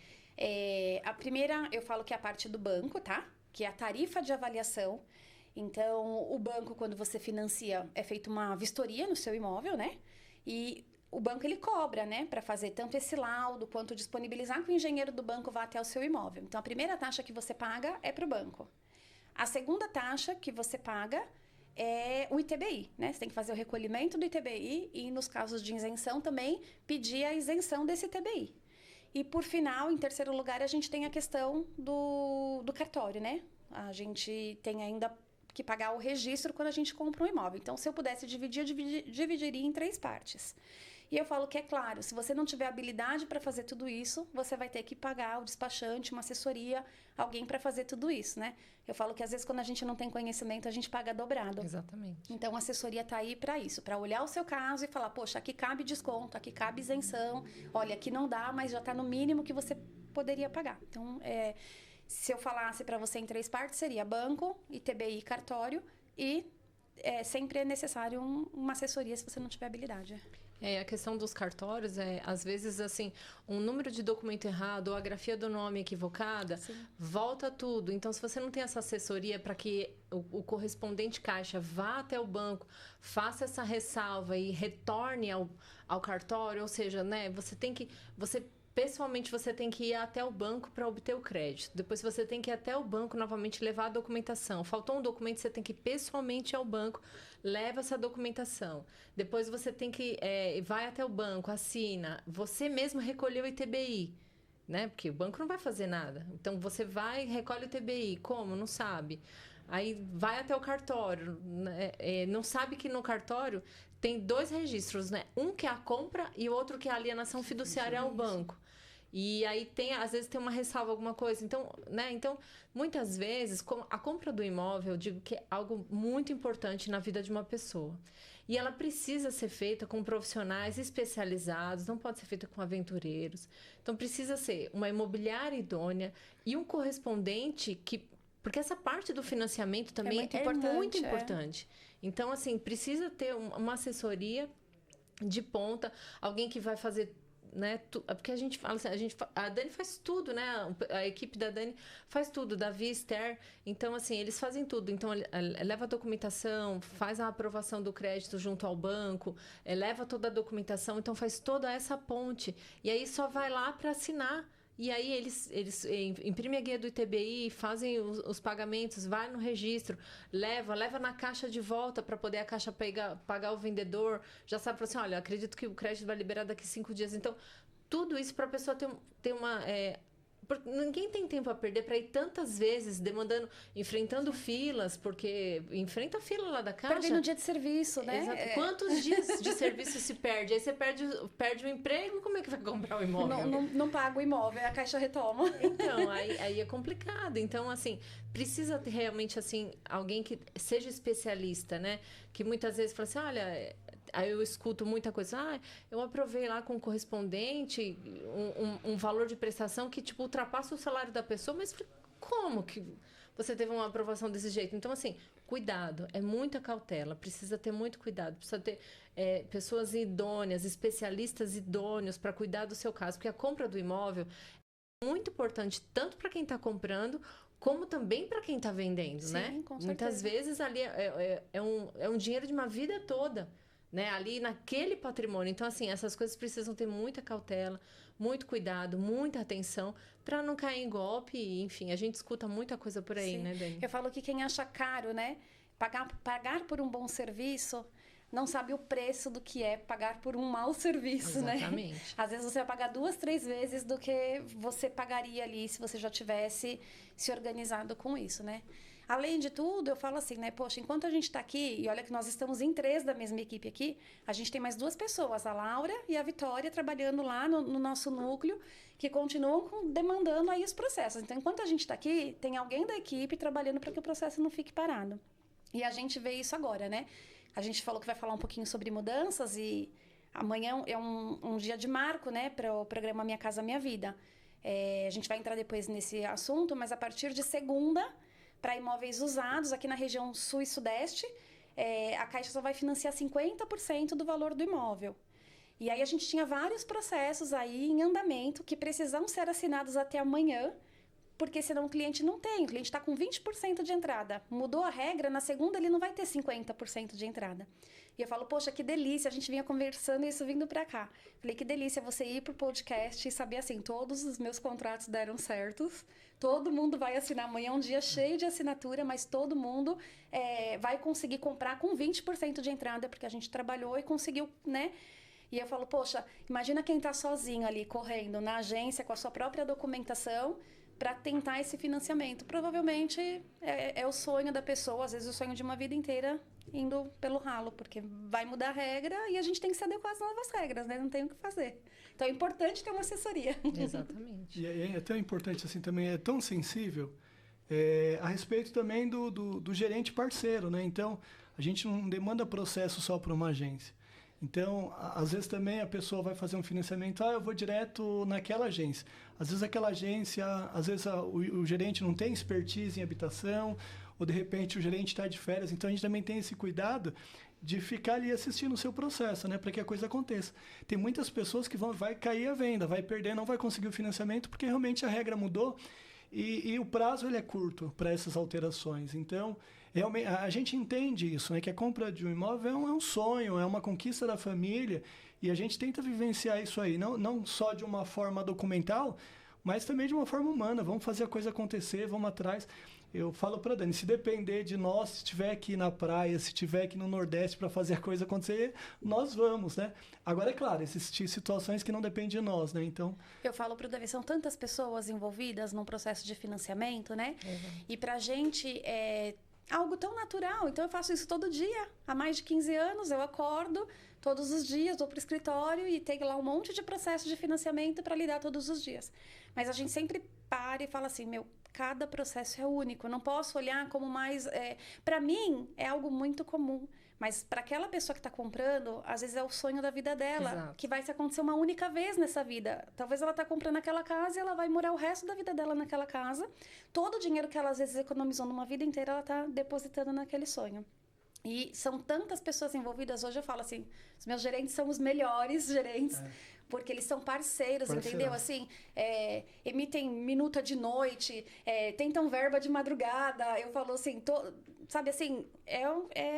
A primeira, eu falo que é a parte do banco, tá? Que é a tarifa de avaliação. Então, o banco, quando você financia, é feita uma vistoria no seu imóvel, né? E o banco ele cobra, né, para fazer tanto esse laudo quanto disponibilizar que o engenheiro do banco vá até o seu imóvel. Então, a primeira taxa que você paga é para o banco. A segunda taxa que você paga é o ITBI, né? Você tem que fazer o recolhimento do ITBI e, nos casos de isenção, também pedir a isenção desse ITBI. E, por final, em terceiro lugar, a gente tem a questão do cartório, né? A gente tem ainda que pagar o registro quando a gente compra um imóvel. Então, se eu pudesse dividir, eu dividiria em 3 partes. E eu falo que, é claro, se você não tiver habilidade para fazer tudo isso, você vai ter que pagar o despachante, uma assessoria, alguém para fazer tudo isso, né? Eu falo que, às vezes, quando a gente não tem conhecimento, a gente paga dobrado. Exatamente. Então, a assessoria está aí para isso, para olhar o seu caso e falar, poxa, aqui cabe desconto, aqui cabe isenção, olha, aqui não dá, mas já está no mínimo que você poderia pagar. Então, se eu falasse para você em 3 partes, seria banco, ITBI, cartório e sempre é necessário uma assessoria se você não tiver habilidade. A questão dos cartórios às vezes, assim, um número de documento errado ou a grafia do nome equivocada, Sim. volta tudo. Então, se você não tem essa assessoria para que o correspondente caixa vá até o banco, faça essa ressalva e retorne ao cartório, ou seja, né, pessoalmente, você tem que ir até o banco para obter o crédito. Depois, você tem que ir até o banco novamente levar a documentação. Faltou um documento, você tem que ir pessoalmente ao banco, leva essa documentação. Depois, você tem que vai até o banco, assina. Você mesmo recolheu o ITBI, né? Porque o banco não vai fazer nada. Então, você vai e recolhe o ITBI. Como? Não sabe. Aí, vai até o cartório. Né? Não sabe que no cartório tem 2 registros, né? Um que é a compra e o outro que é a alienação fiduciária ao banco. E aí, às vezes, tem uma ressalva, alguma coisa. Então, né? Então, muitas vezes, a compra do imóvel, eu digo que é algo muito importante na vida de uma pessoa. E ela precisa ser feita com profissionais especializados, não pode ser feita com aventureiros. Então, precisa ser uma imobiliária idônea e um correspondente porque essa parte do financiamento também é muito importante. Então, assim, precisa ter uma assessoria de ponta, alguém que vai fazer, né? Porque a gente fala assim, a Dani faz tudo, né? A equipe da Dani faz tudo, Davi, Esther. Então, assim, eles fazem tudo. Então, leva a documentação, faz a aprovação do crédito junto ao banco, leva toda a documentação, então faz toda essa ponte. E aí só vai lá para assinar. E aí eles imprimem a guia do ITBI, fazem os pagamentos, vai no registro, leva na caixa de volta para poder a caixa pagar o vendedor. Já sabe, assim, olha, acredito que o crédito vai liberar daqui 5 dias. Então, tudo isso para a pessoa ter uma... porque ninguém tem tempo a perder para ir tantas vezes enfrentando filas, porque enfrenta a fila lá da caixa. Perdendo dia de serviço, né? Exato. Quantos dias de serviço se perde? Aí você perde o emprego, como é que vai comprar o imóvel? Não paga o imóvel, a caixa retoma. Então, aí é complicado. Então, assim, precisa ter realmente, assim, alguém que seja especialista, né? Que muitas vezes fala assim, olha... Aí eu escuto muita coisa, eu aprovei lá com o correspondente um valor de prestação que, tipo, ultrapassa o salário da pessoa, mas como que você teve uma aprovação desse jeito? Então, assim, cuidado, é muita cautela, precisa ter muito cuidado, precisa ter pessoas idôneas, especialistas idôneos para cuidar do seu caso, porque a compra do imóvel é muito importante, tanto para quem está comprando, como também para quem está vendendo, Sim, né? Com certeza. Muitas vezes ali é um dinheiro de uma vida toda, né, ali naquele patrimônio. Então, assim, essas coisas precisam ter muita cautela, muito cuidado, muita atenção para não cair em golpe. Enfim, a gente escuta muita coisa por aí, Sim. né, Dani? Eu falo que quem acha caro, né, pagar por um bom serviço, não sabe o preço do que é pagar por um mau serviço, Exatamente. Né? Às vezes você vai pagar 2, 3 vezes do que você pagaria ali se você já tivesse se organizado com isso, né? Além de tudo, eu falo assim, né? Poxa, enquanto a gente está aqui, e olha que nós estamos em 3 da mesma equipe aqui, a gente tem mais 2 pessoas, a Laura e a Vitória, trabalhando lá no nosso núcleo, que continuam demandando aí os processos. Então, enquanto a gente está aqui, tem alguém da equipe trabalhando para que o processo não fique parado. E a gente vê isso agora, né? A gente falou que vai falar um pouquinho sobre mudanças e amanhã é um dia de marco, né? Para o programa Minha Casa Minha Vida. A gente vai entrar depois nesse assunto, mas a partir de segunda... Para imóveis usados, aqui na região sul e sudeste, a Caixa só vai financiar 50% do valor do imóvel. E aí a gente tinha vários processos aí em andamento que precisam ser assinados até amanhã porque senão o cliente não tem. O cliente está com 20% de entrada. Mudou a regra, na segunda ele não vai ter 50% de entrada. E eu falo, poxa, que delícia, a gente vinha conversando isso vindo para cá. Falei, que delícia você ir pro podcast e saber assim, todos os meus contratos deram certos, todo mundo vai assinar amanhã, é um dia cheio de assinatura, mas todo mundo vai conseguir comprar com 20% de entrada, porque a gente trabalhou e conseguiu, né? E eu falo, poxa, imagina quem está sozinho ali, correndo na agência com a sua própria documentação para tentar esse financiamento. Provavelmente é o sonho da pessoa, às vezes o sonho de uma vida inteira indo pelo ralo, porque vai mudar a regra e a gente tem que se adequar às novas regras, né? Não tem o que fazer. Então é importante ter uma assessoria. Exatamente. E é tão importante assim também, é tão sensível a respeito também do gerente parceiro, né? Então, a gente não demanda processo só para uma agência. Então, às vezes também a pessoa vai fazer um financiamento, eu vou direto naquela agência. Às vezes aquela agência, às vezes o gerente não tem expertise em habitação, ou de repente o gerente está de férias. Então, a gente também tem esse cuidado de ficar ali assistindo o seu processo, né, para que a coisa aconteça. Tem muitas pessoas que vai cair a venda, vai perder, não vai conseguir o financiamento, porque realmente a regra mudou e o prazo ele é curto para essas alterações. Então, realmente, a gente entende isso, né, que a compra de um imóvel é um sonho, é uma conquista da família, e a gente tenta vivenciar isso aí, não só de uma forma documental, mas também de uma forma humana. Vamos fazer a coisa acontecer, vamos atrás. Eu falo para a Dani, se depender de nós, se estiver aqui na praia, se estiver aqui no Nordeste para fazer a coisa acontecer, nós vamos, né? Agora, é claro, existem situações que não dependem de nós, né? Então... Eu falo para o Davi, são tantas pessoas envolvidas num processo de financiamento, né? Uhum. E para a gente é algo tão natural. Então, eu faço isso todo dia. Há mais de 15 anos, eu acordo todos os dias, vou para o escritório e tenho lá um monte de processo de financiamento para lidar todos os dias. Mas a gente sempre para e fala assim, cada processo é único. Eu não posso olhar como mais... para mim, é algo muito comum. Mas para aquela pessoa que está comprando, às vezes é o sonho da vida dela. Exato. Que vai se acontecer uma única vez nessa vida. Talvez ela está comprando aquela casa e ela vai morar o resto da vida dela naquela casa. Todo o dinheiro que ela, às vezes, economizou numa vida inteira, ela está depositando naquele sonho. E são tantas pessoas envolvidas. Hoje eu falo assim, os meus gerentes são os melhores gerentes. Porque eles são parceiros, entendeu? Assim, emitem minuta de noite, tentam verba de madrugada. Eu falo assim, sabe assim,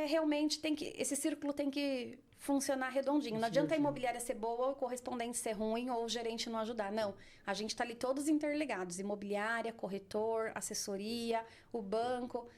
realmente esse círculo tem que funcionar redondinho. Não adianta a imobiliária ser boa, o correspondente ser ruim ou o gerente não ajudar. Não, a gente está ali todos interligados. Imobiliária, corretor, assessoria, o banco...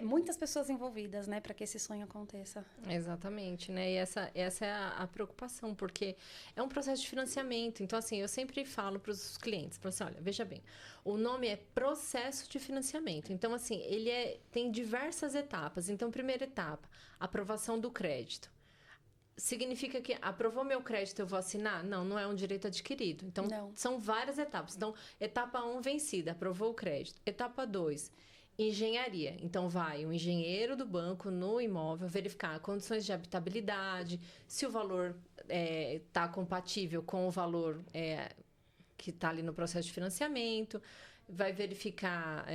muitas pessoas envolvidas, né, para que esse sonho aconteça. Exatamente, né? E essa é a preocupação, porque é um processo de financiamento. Então, assim, eu sempre falo para os clientes, falo assim, olha, veja bem, o nome é processo de financiamento. Então, assim, ele tem diversas etapas. Então, primeira etapa, aprovação do crédito. Significa que aprovou meu crédito, eu vou assinar? Não é um direito adquirido. Então, são várias etapas. Então, etapa 1 vencida, aprovou o crédito. Etapa 2, engenharia. Então, vai um engenheiro do banco no imóvel verificar condições de habitabilidade, se o valor está compatível com o valor que está ali no processo de financiamento, vai verificar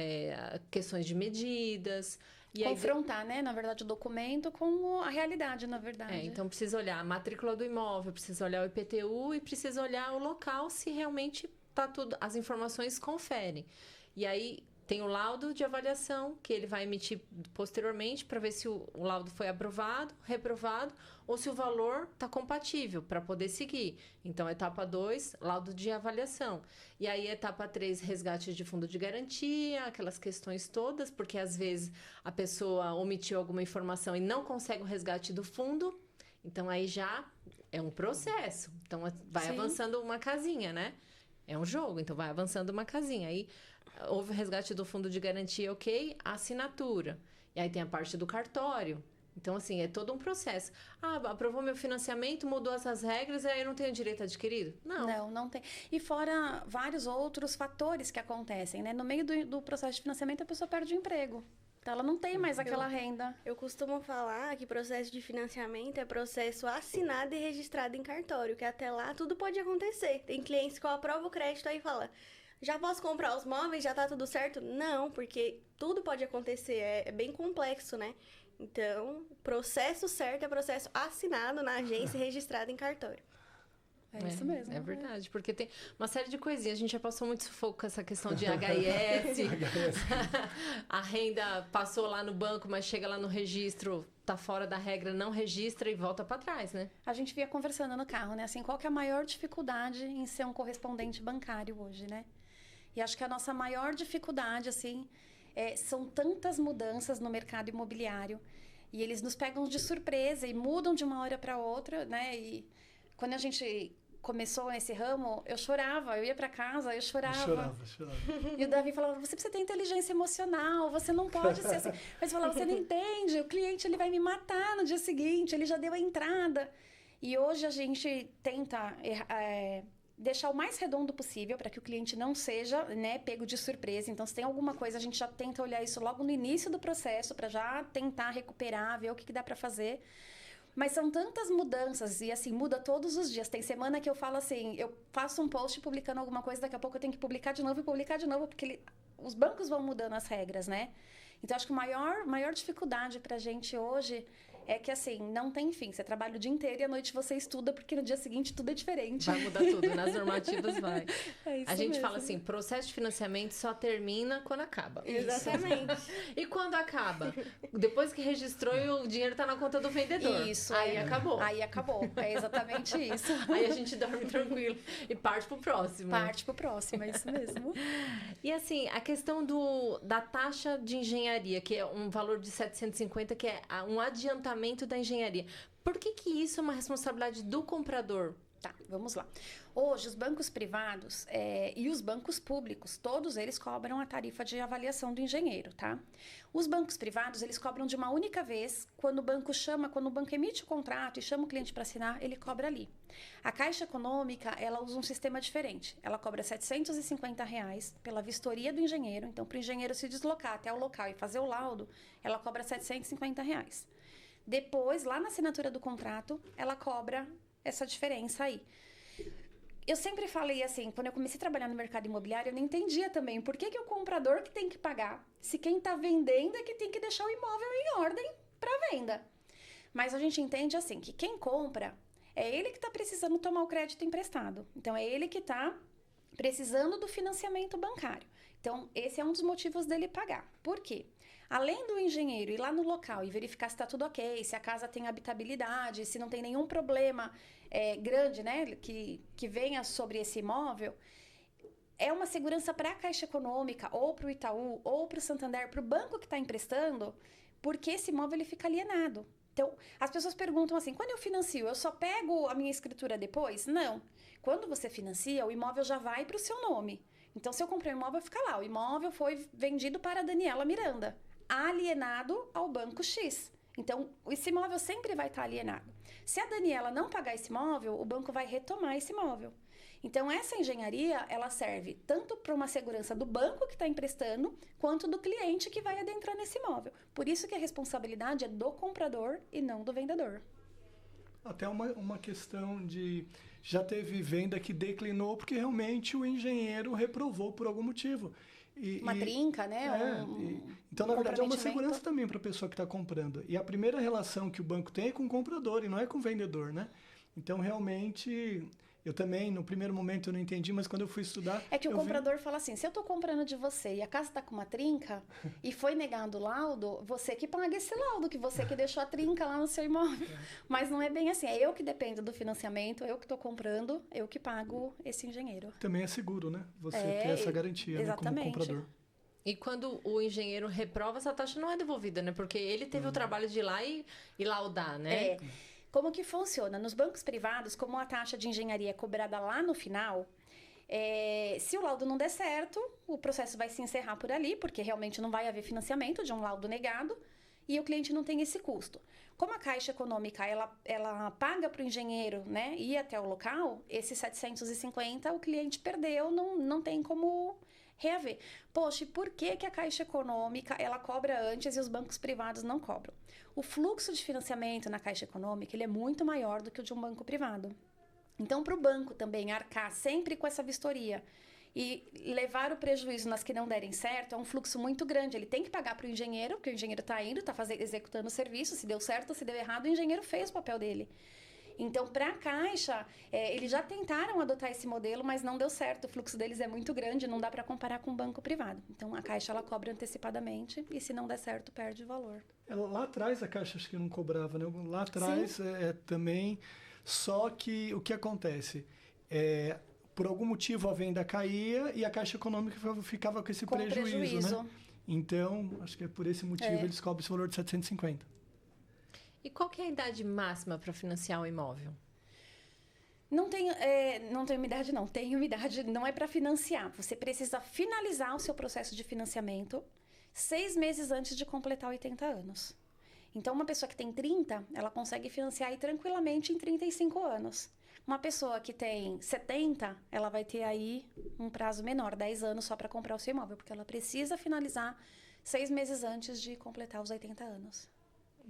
questões de medidas. E confrontar, né? Na verdade, o documento com a realidade, na verdade. Então, precisa olhar a matrícula do imóvel, precisa olhar o IPTU e precisa olhar o local se realmente está tudo, as informações conferem. E aí... tem o laudo de avaliação, que ele vai emitir posteriormente para ver se o laudo foi aprovado, reprovado, ou se o valor está compatível para poder seguir. Então, etapa 2, laudo de avaliação. E aí, etapa 3, resgate de fundo de garantia, aquelas questões todas, porque às vezes a pessoa omitiu alguma informação e não consegue o resgate do fundo. Então, aí já é um processo. Então, vai avançando uma casinha, né? É um jogo, então vai avançando uma casinha. Aí, houve o resgate do fundo de garantia, ok, a assinatura. E aí tem a parte do cartório. Então, assim, é todo um processo. Aprovou meu financiamento, mudou essas regras, aí eu não tenho direito adquirido? Não tem. E fora vários outros fatores que acontecem, né? No meio do processo de financiamento, a pessoa perde o emprego. Então, ela não tem mais aquela renda. Eu costumo falar que processo de financiamento é processo assinado e registrado em cartório, que até lá tudo pode acontecer. Tem clientes que eu aprovo o crédito aí e fala... já posso comprar os móveis? Já tá tudo certo? Não, porque tudo pode acontecer, é bem complexo, né? Então, processo certo é processo assinado na agência e registrado em cartório. É isso mesmo. É verdade, porque tem uma série de coisinhas. A gente já passou muito sufoco com essa questão de HIS. A renda passou lá no banco, mas chega lá no registro, tá fora da regra, não registra e volta para trás, né? A gente via conversando no carro, né? Assim, qual que é a maior dificuldade em ser um correspondente bancário hoje, né? E acho que a nossa maior dificuldade, assim, são tantas mudanças no mercado imobiliário. E eles nos pegam de surpresa e mudam de uma hora para outra, né? E quando a gente começou nesse ramo, eu chorava. Eu ia para casa, eu chorava. Chorava. E o Davi falava, você precisa ter inteligência emocional, você não pode ser assim. Mas eu falava, você não entende, o cliente ele vai me matar no dia seguinte, ele já deu a entrada. E hoje a gente tenta deixar o mais redondo possível para que o cliente não seja, né, pego de surpresa. Então, se tem alguma coisa, a gente já tenta olhar isso logo no início do processo para já tentar recuperar, ver o que dá para fazer. Mas são tantas mudanças e, assim, muda todos os dias. Tem semana que eu falo assim, eu faço um post publicando alguma coisa, daqui a pouco eu tenho que publicar de novo, porque os bancos vão mudando as regras, né? Então, acho que a maior dificuldade para a gente hoje é que, assim, não tem fim. Você trabalha o dia inteiro e à noite você estuda, porque no dia seguinte tudo é diferente. Vai mudar tudo, nas normativas vai. É isso a gente mesmo. fala assim, processo de financiamento só termina quando acaba. Exatamente. E quando acaba? Depois que registrou e o dinheiro tá na conta do vendedor. Isso. Aí acabou. Aí acabou. É exatamente isso. Aí a gente dorme tranquilo e parte pro próximo. Parte pro próximo, é isso mesmo. E assim, a questão da taxa de engenharia, que é um valor de 750, que é um adiantamento da engenharia. Por que isso é uma responsabilidade do comprador? Tá, vamos lá. Hoje, os bancos privados e os bancos públicos, todos eles cobram a tarifa de avaliação do engenheiro, tá? Os bancos privados, eles cobram de uma única vez. Quando o banco emite o contrato e chama o cliente para assinar, ele cobra ali. A Caixa Econômica, ela usa um sistema diferente. Ela cobra R$750 pela vistoria do engenheiro. Então, para o engenheiro se deslocar até o local e fazer o laudo, ela cobra R$750. Depois, lá na assinatura do contrato, ela cobra essa diferença aí. Eu sempre falei assim, quando eu comecei a trabalhar no mercado imobiliário, eu não entendia também por que o comprador que tem que pagar, se quem está vendendo é que tem que deixar o imóvel em ordem para venda. Mas a gente entende assim, que quem compra é ele que está precisando tomar o crédito emprestado. Então, é ele que está precisando do financiamento bancário. Então, esse é um dos motivos dele pagar. Por quê? Além do engenheiro ir lá no local e verificar se está tudo ok, se a casa tem habitabilidade, se não tem nenhum problema grande, né, que venha sobre esse imóvel, é uma segurança para a Caixa Econômica, ou para o Itaú, ou para o Santander, para o banco que está emprestando, porque esse imóvel ele fica alienado. Então, as pessoas perguntam assim, quando eu financio, eu só pego a minha escritura depois? Não. Quando você financia, o imóvel já vai para o seu nome. Então, se eu comprei um imóvel, fica lá. O imóvel foi vendido para a Daniela Miranda, alienado ao banco X. Então, esse imóvel sempre vai estar alienado. Se a Daniela não pagar esse imóvel, o banco vai retomar esse imóvel. Então, essa engenharia, ela serve tanto para uma segurança do banco que está emprestando, quanto do cliente que vai adentrar nesse imóvel. Por isso que a responsabilidade é do comprador e não do vendedor. Até uma questão de... Já teve venda que declinou porque realmente o engenheiro reprovou por algum motivo. Uma trinca, né? Então, na verdade, é uma segurança também para a pessoa que está comprando. E a primeira relação que o banco tem é com o comprador e não é com o vendedor, né? Então, realmente, eu também, no primeiro momento, eu não entendi, mas quando eu fui estudar... É que o comprador fala assim, se eu estou comprando de você e a casa está com uma trinca e foi negado o laudo, você que paga esse laudo, que você que deixou a trinca lá no seu imóvel. Mas não é bem assim, é eu que dependo do financiamento, eu que estou comprando, eu que pago esse engenheiro. Também é seguro, né? Você ter essa garantia, né, como comprador. E quando o engenheiro reprova, essa taxa não é devolvida, né? Porque ele teve o trabalho de ir lá e laudar, né? Como que funciona? Nos bancos privados, como a taxa de engenharia é cobrada lá no final, se o laudo não der certo, o processo vai se encerrar por ali, porque realmente não vai haver financiamento de um laudo negado e o cliente não tem esse custo. Como a Caixa Econômica, ela paga para o engenheiro, né, ir até o local, esses 750 o cliente perdeu, não tem como reaver. Poxa, e por que a Caixa Econômica ela cobra antes e os bancos privados não cobram? O fluxo de financiamento na Caixa Econômica ele é muito maior do que o de um banco privado. Então, para o banco também arcar sempre com essa vistoria e levar o prejuízo nas que não derem certo, é um fluxo muito grande. Ele tem que pagar para o engenheiro, porque o engenheiro está indo, está executando o serviço, se deu certo ou se deu errado, o engenheiro fez o papel dele. Então, para a Caixa, eles já tentaram adotar esse modelo, mas não deu certo. O fluxo deles é muito grande, não dá para comparar com um banco privado. Então, a Caixa, ela cobra antecipadamente e se não der certo, perde o valor. Lá atrás a Caixa acho que não cobrava, né? Lá atrás também, só que o que acontece? Por algum motivo a venda caía e a Caixa Econômica ficava com esse prejuízo, né? Então, acho que é por esse motivo eles cobram esse valor de 750. E qual que é a idade máxima para financiar um imóvel? Não tenho uma idade, não. Tem uma idade, não é para financiar. Você precisa finalizar o seu processo de financiamento 6 meses antes de completar 80 anos. Então, uma pessoa que tem 30, ela consegue financiar aí tranquilamente em 35 anos. Uma pessoa que tem 70, ela vai ter aí um prazo menor, 10 anos só para comprar o seu imóvel, porque ela precisa finalizar 6 meses antes de completar os 80 anos.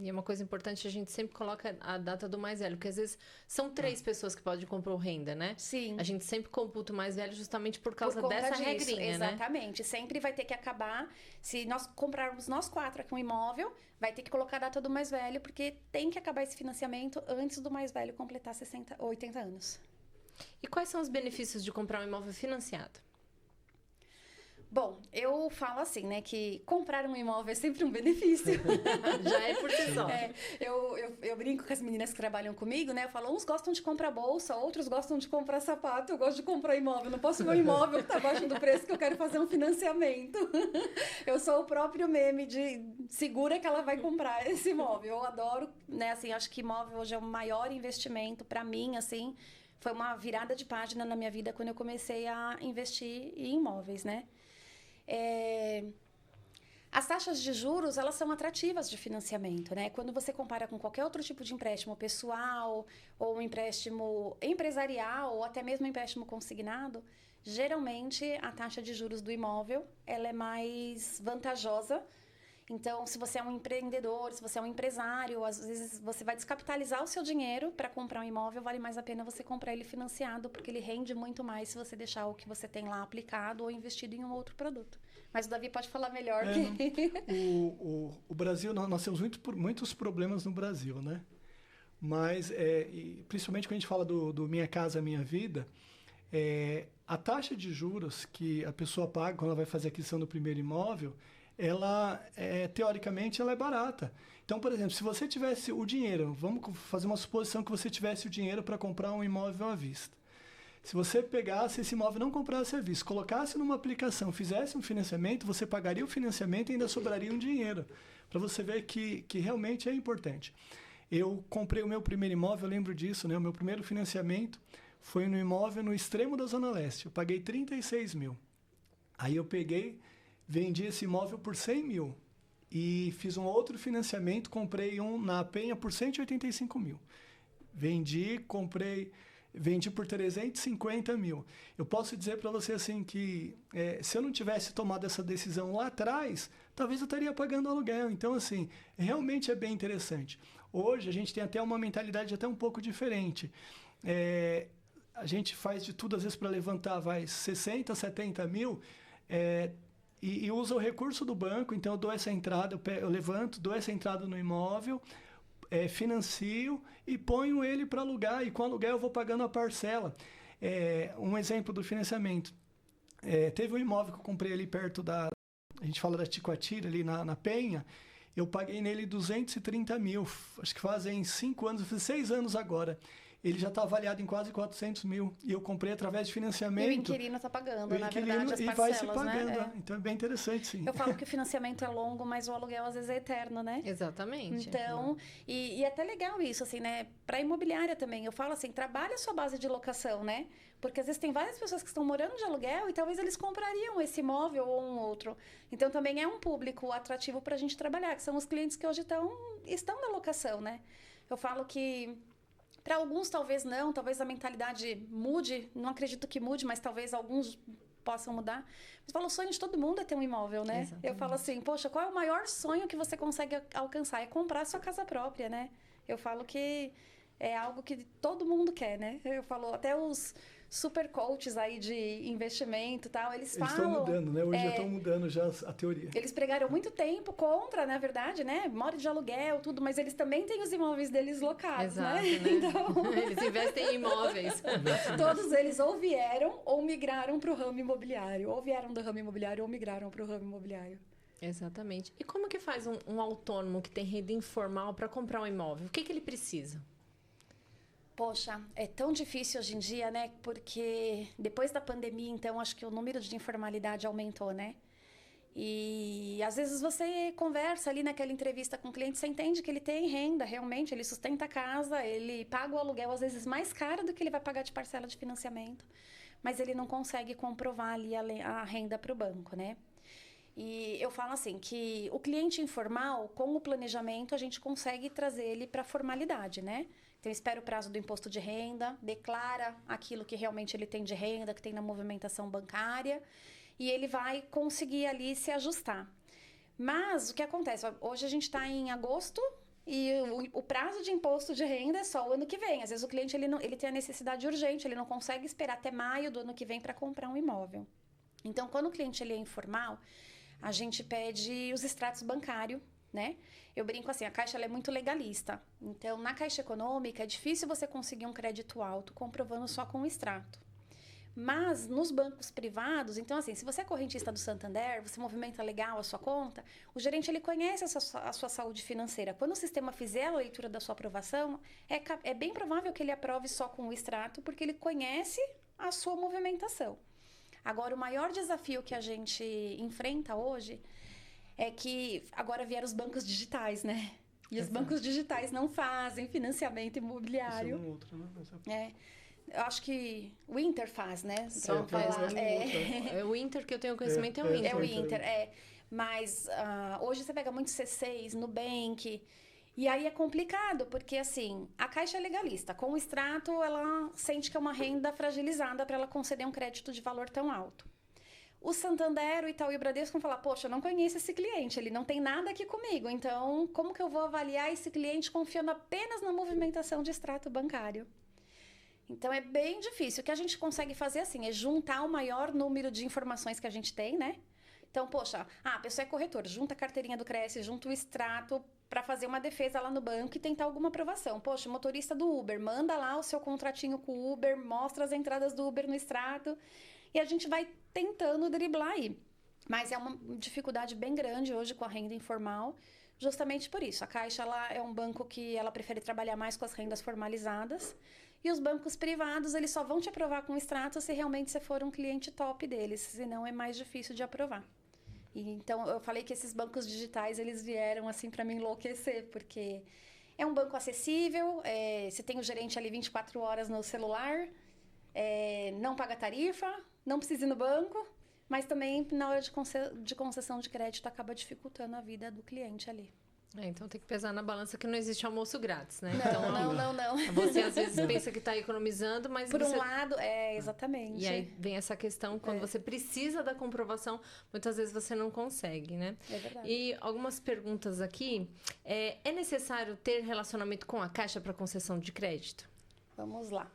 E é uma coisa importante, a gente sempre coloca a data do mais velho, porque às vezes são 3 pessoas que podem comprar renda, né? Sim. A gente sempre computa o mais velho justamente por causa dessa regrinha, né? Exatamente. Sempre vai ter que acabar, se nós comprarmos nós 4 aqui um imóvel, vai ter que colocar a data do mais velho, porque tem que acabar esse financiamento antes do mais velho completar 80 anos. E quais são os benefícios de comprar um imóvel financiado? Bom, eu falo assim, né, que comprar um imóvel é sempre um benefício. Já é por si só. Eu brinco com as meninas que trabalham comigo, né, eu falo, uns gostam de comprar bolsa, outros gostam de comprar sapato, eu gosto de comprar imóvel, não posso ver um imóvel que tá abaixo do preço que eu quero fazer um financiamento. Eu sou o próprio meme de segura que ela vai comprar esse imóvel. Eu adoro, né, assim, acho que imóvel hoje é o maior investimento para mim, assim, foi uma virada de página na minha vida quando eu comecei a investir em imóveis, né. As taxas de juros, elas são atrativas de financiamento, né? Quando você compara com qualquer outro tipo de empréstimo pessoal, ou um empréstimo empresarial, ou até mesmo um empréstimo consignado, geralmente a taxa de juros do imóvel, ela é mais vantajosa. Então, se você é um empreendedor, se você é um empresário, às vezes você vai descapitalizar o seu dinheiro para comprar um imóvel, vale mais a pena você comprar ele financiado, porque ele rende muito mais se você deixar o que você tem lá aplicado ou investido em um outro produto. Mas o Davi pode falar melhor que... O Brasil, nós temos muitos problemas no Brasil, né? Mas, principalmente quando a gente fala do Minha Casa Minha Vida, a taxa de juros que a pessoa paga quando ela vai fazer a aquisição do primeiro imóvel, ela, teoricamente, ela é barata. Então, por exemplo, se você tivesse o dinheiro, vamos fazer uma suposição que você tivesse o dinheiro para comprar um imóvel à vista. Se você pegasse esse imóvel, não comprasse à vista, colocasse numa aplicação, fizesse um financiamento, você pagaria o financiamento e ainda sobraria um dinheiro, para você ver que realmente é importante. Eu comprei o meu primeiro imóvel, eu lembro disso, né? O meu primeiro financiamento foi no imóvel no extremo da Zona Leste. Eu paguei 36 mil. Aí eu vendi esse imóvel por 100 mil e fiz um outro financiamento, comprei um na Penha por 185 mil. Vendi por 350 mil. Eu posso dizer para você assim que se eu não tivesse tomado essa decisão lá atrás, talvez eu estaria pagando aluguel. Então, assim, realmente é bem interessante. Hoje a gente tem até uma mentalidade até um pouco diferente. A gente faz de tudo, às vezes, para levantar 60, 70 mil, e usa o recurso do banco. Então eu dou essa entrada, eu levanto, dou essa entrada no imóvel, financio e ponho ele para alugar, e com aluguel eu vou pagando a parcela. Um exemplo do financiamento, teve um imóvel que eu comprei ali perto a gente fala da Ticoatira, ali na Penha, eu paguei nele 230 mil, acho que fazem 5 anos, 6 anos agora. Ele já está avaliado em quase 400 mil. E eu comprei através de financiamento. E o inquilino está pagando, na verdade, as parcelas, vai se pagando, né? Então é bem interessante, sim. Eu falo que o financiamento é longo, mas o aluguel às vezes é eterno, né? Exatamente. Então, e é até legal isso, assim, né? Para imobiliária também, eu falo assim, trabalha a sua base de locação, né? Porque às vezes tem várias pessoas que estão morando de aluguel e talvez eles comprariam esse imóvel ou um outro. Então, também é um público atrativo para a gente trabalhar, que são os clientes que hoje estão na locação, né? Eu falo que... Para alguns, talvez não, talvez a mentalidade mude, não acredito que mude, mas talvez alguns possam mudar. Mas falo, o sonho de todo mundo é ter um imóvel, né? Exatamente. Eu falo assim, poxa, qual é o maior sonho que você consegue alcançar? É comprar a sua casa própria, né? Eu falo que é algo que todo mundo quer, né? Eu falo, até os super coaches aí de investimento e tal, eles falam... Eles estão mudando, né? Hoje já estão mudando já a teoria. Eles pregaram muito tempo contra, na verdade, né? Mora de aluguel, tudo, mas eles também têm os imóveis deles locados, Exato, né? Então... Eles investem em imóveis. Todos eles ou vieram ou migraram para o ramo imobiliário. Ou vieram do ramo imobiliário ou migraram para o ramo imobiliário. Exatamente. E como que faz um autônomo que tem renda informal para comprar um imóvel? O que ele precisa? Poxa, é tão difícil hoje em dia, né? Porque depois da pandemia, então, acho que o número de informalidade aumentou, né? E às vezes você conversa ali naquela entrevista com o cliente, você entende que ele tem renda, realmente, ele sustenta a casa, ele paga o aluguel às vezes mais caro do que ele vai pagar de parcela de financiamento, mas ele não consegue comprovar ali a renda para o banco, né? E eu falo assim, que o cliente informal, com o planejamento, a gente consegue trazer ele para a formalidade, né? Então, espera o prazo do imposto de renda, declara aquilo que realmente ele tem de renda, que tem na movimentação bancária, e ele vai conseguir ali se ajustar. Mas, o que acontece? Hoje a gente está em agosto e o prazo de imposto de renda é só o ano que vem. Às vezes o cliente ele tem a necessidade urgente, ele não consegue esperar até maio do ano que vem para comprar um imóvel. Então, quando o cliente ele é informal, a gente pede os extratos bancários, né? Eu brinco assim, a Caixa ela é muito legalista. Então, na Caixa Econômica, é difícil você conseguir um crédito alto comprovando só com o extrato. Mas, nos bancos privados, então assim, se você é correntista do Santander, você movimenta legal a sua conta, o gerente ele conhece a sua saúde financeira. Quando o sistema fizer a leitura da sua aprovação, é bem provável que ele aprove só com o extrato, porque ele conhece a sua movimentação. Agora, o maior desafio que a gente enfrenta hoje é que agora vieram os bancos digitais, né? E os bancos digitais não fazem financiamento imobiliário. Isso é um outro, né? Eu acho que o Inter faz, né? Certo, É o Inter que eu tenho conhecimento, é o Inter. É o Inter, Mas hoje você pega muito C6, Nubank... E aí é complicado, porque assim, a Caixa é legalista. Com o extrato, ela sente que é uma renda fragilizada para ela conceder um crédito de valor tão alto. O Santander, o Itaú e o Bradesco vão falar, poxa, eu não conheço esse cliente, ele não tem nada aqui comigo. Então, como que eu vou avaliar esse cliente confiando apenas na movimentação de extrato bancário? Então, é bem difícil. O que a gente consegue fazer, assim, é juntar o maior número de informações que a gente tem, né? Então, poxa, a pessoa é corretora, junta a carteirinha do Cresce, junta o extrato para fazer uma defesa lá no banco e tentar alguma aprovação. Poxa, motorista do Uber, manda lá o seu contratinho com o Uber, mostra as entradas do Uber no extrato e a gente vai tentando driblar aí. Mas é uma dificuldade bem grande hoje com a renda informal, justamente por isso. A Caixa ela é um banco que ela prefere trabalhar mais com as rendas formalizadas e os bancos privados eles só vão te aprovar com extrato se realmente você for um cliente top deles, senão é mais difícil de aprovar. Então, eu falei que esses bancos digitais, eles vieram, assim, para me enlouquecer, porque é um banco acessível, você tem o gerente ali 24 horas no celular, não paga tarifa, não precisa ir no banco, mas também, na hora de concessão de crédito, acaba dificultando a vida do cliente ali. Então tem que pesar na balança que não existe almoço grátis, né? Não. Você às vezes pensa que está economizando, mas por um lado, exatamente. E aí vem essa questão, quando você precisa da comprovação, muitas vezes você não consegue, né? É verdade. E algumas perguntas aqui. É necessário ter relacionamento com a Caixa para concessão de crédito? Vamos lá.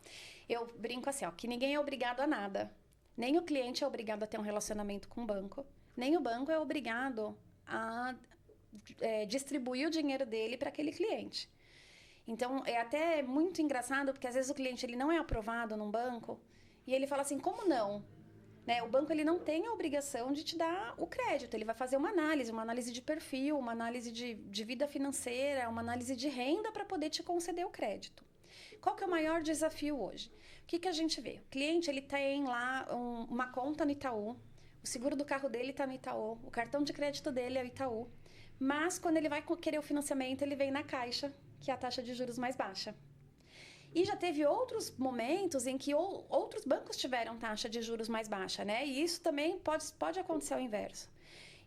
Eu brinco assim, que ninguém é obrigado a nada. Nem o cliente é obrigado a ter um relacionamento com o banco, nem o banco é obrigado a distribuir o dinheiro dele para aquele cliente. Então, é até muito engraçado, porque às vezes o cliente ele não é aprovado num banco e ele fala assim, como não? Né? O banco ele não tem a obrigação de te dar o crédito, ele vai fazer uma análise de perfil, uma análise de vida financeira, uma análise de renda para poder te conceder o crédito. Qual que é o maior desafio hoje? O que a gente vê? O cliente ele tem lá uma conta no Itaú, o seguro do carro dele está no Itaú, o cartão de crédito dele é o Itaú, mas quando ele vai querer o financiamento, ele vem na Caixa, que é a taxa de juros mais baixa. E já teve outros momentos em que outros bancos tiveram taxa de juros mais baixa, né? E isso também pode acontecer ao inverso.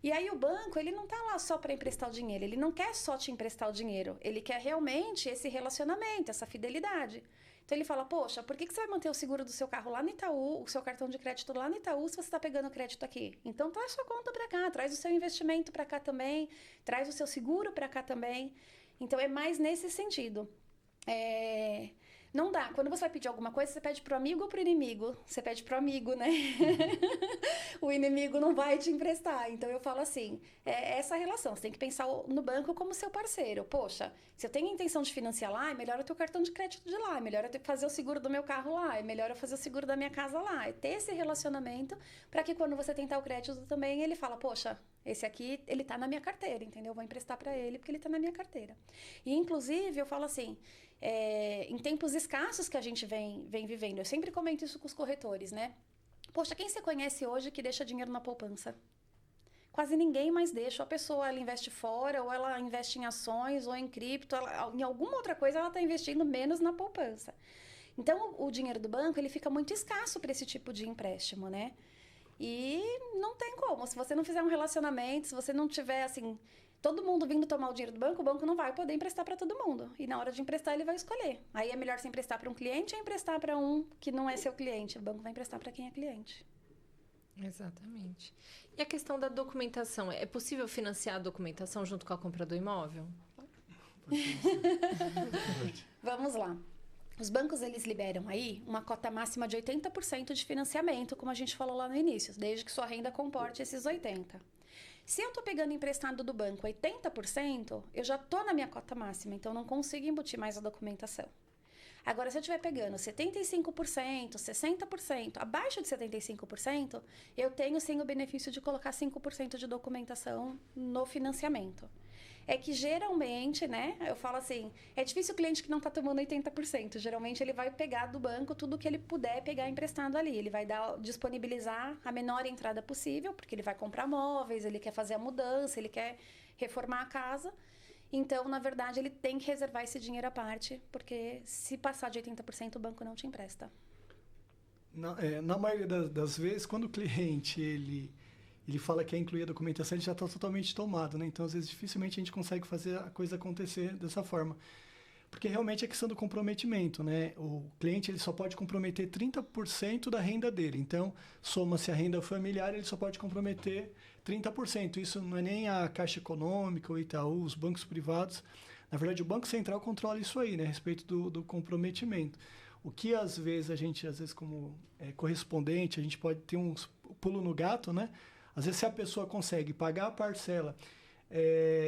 E aí o banco, ele não está lá só para emprestar o dinheiro, ele não quer só te emprestar o dinheiro, ele quer realmente esse relacionamento, essa fidelidade. Então ele fala, poxa, por que você vai manter o seguro do seu carro lá no Itaú, o seu cartão de crédito lá no Itaú, se você está pegando crédito aqui? Então traz sua conta para cá, traz o seu investimento para cá também, traz o seu seguro para cá também. Então é mais nesse sentido. Não dá. Quando você vai pedir alguma coisa, você pede pro amigo ou pro inimigo? Você pede pro amigo, né? O inimigo não vai te emprestar. Então, eu falo assim, é essa relação. Você tem que pensar no banco como seu parceiro. Poxa, se eu tenho a intenção de financiar lá, é melhor eu ter o cartão de crédito de lá, é melhor eu ter que fazer o seguro do meu carro lá, é melhor eu fazer o seguro da minha casa lá. É ter esse relacionamento para que quando você tentar o crédito também, ele fala, poxa, esse aqui, ele tá na minha carteira, entendeu? Eu vou emprestar para ele porque ele tá na minha carteira. E, inclusive, eu falo assim, em tempos escassos que a gente vem vivendo, eu sempre comento isso com os corretores, né? Poxa, quem você conhece hoje que deixa dinheiro na poupança? Quase ninguém mais deixa. A pessoa, ela investe fora, ou ela investe em ações, ou em cripto, em alguma outra coisa ela está investindo menos na poupança. Então, o dinheiro do banco, ele fica muito escasso para esse tipo de empréstimo, né? E não tem como. Se você não fizer um relacionamento, se você não tiver, assim, todo mundo vindo tomar o dinheiro do banco, o banco não vai poder emprestar para todo mundo. E na hora de emprestar, ele vai escolher. Aí é melhor você emprestar para um cliente ou emprestar para um que não é seu cliente. O banco vai emprestar para quem é cliente. Exatamente. E a questão da documentação? É possível financiar a documentação junto com a compra do imóvel? Vamos lá. Os bancos, eles liberam aí uma cota máxima de 80% de financiamento, como a gente falou lá no início, desde que sua renda comporte esses 80%. Se eu estou pegando emprestado do banco 80%, eu já estou na minha cota máxima, então não consigo embutir mais a documentação. Agora, se eu estiver pegando 75%, 60%, abaixo de 75%, eu tenho sim o benefício de colocar 5% de documentação no financiamento. É que geralmente, né, eu falo assim, é difícil o cliente que não está tomando 80%. Geralmente ele vai pegar do banco tudo que ele puder pegar emprestado ali. Ele vai disponibilizar a menor entrada possível, porque ele vai comprar móveis, ele quer fazer a mudança, ele quer reformar a casa. Então, na verdade, ele tem que reservar esse dinheiro à parte, porque se passar de 80%, o banco não te empresta. Na maioria das vezes, quando o cliente ele fala que é incluir a documentação, ele já está totalmente tomado, né? Então, às vezes, dificilmente a gente consegue fazer a coisa acontecer dessa forma. Porque realmente é questão do comprometimento, né? O cliente ele só pode comprometer 30% da renda dele. Então, soma-se a renda familiar, ele só pode comprometer 30%. Isso não é nem a Caixa Econômica, o Itaú, os bancos privados. Na verdade, o Banco Central controla isso aí, né? A respeito do comprometimento. O que, às vezes, como correspondente, a gente pode ter um pulo no gato, né? Às vezes, se a pessoa consegue pagar a parcela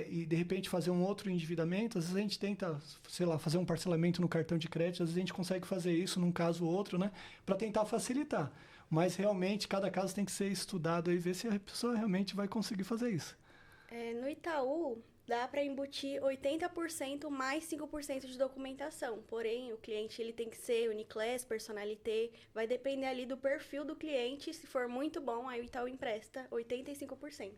e, de repente, fazer um outro endividamento, às vezes a gente tenta, sei lá, fazer um parcelamento no cartão de crédito, às vezes a gente consegue fazer isso num caso ou outro, né? Para tentar facilitar. Mas, realmente, cada caso tem que ser estudado e ver se a pessoa realmente vai conseguir fazer isso. No Itaú, dá para embutir 80% mais 5% de documentação. Porém, o cliente ele tem que ser Uniclass, Personalité, vai depender ali do perfil do cliente. Se for muito bom, aí o Itaú empresta 85%.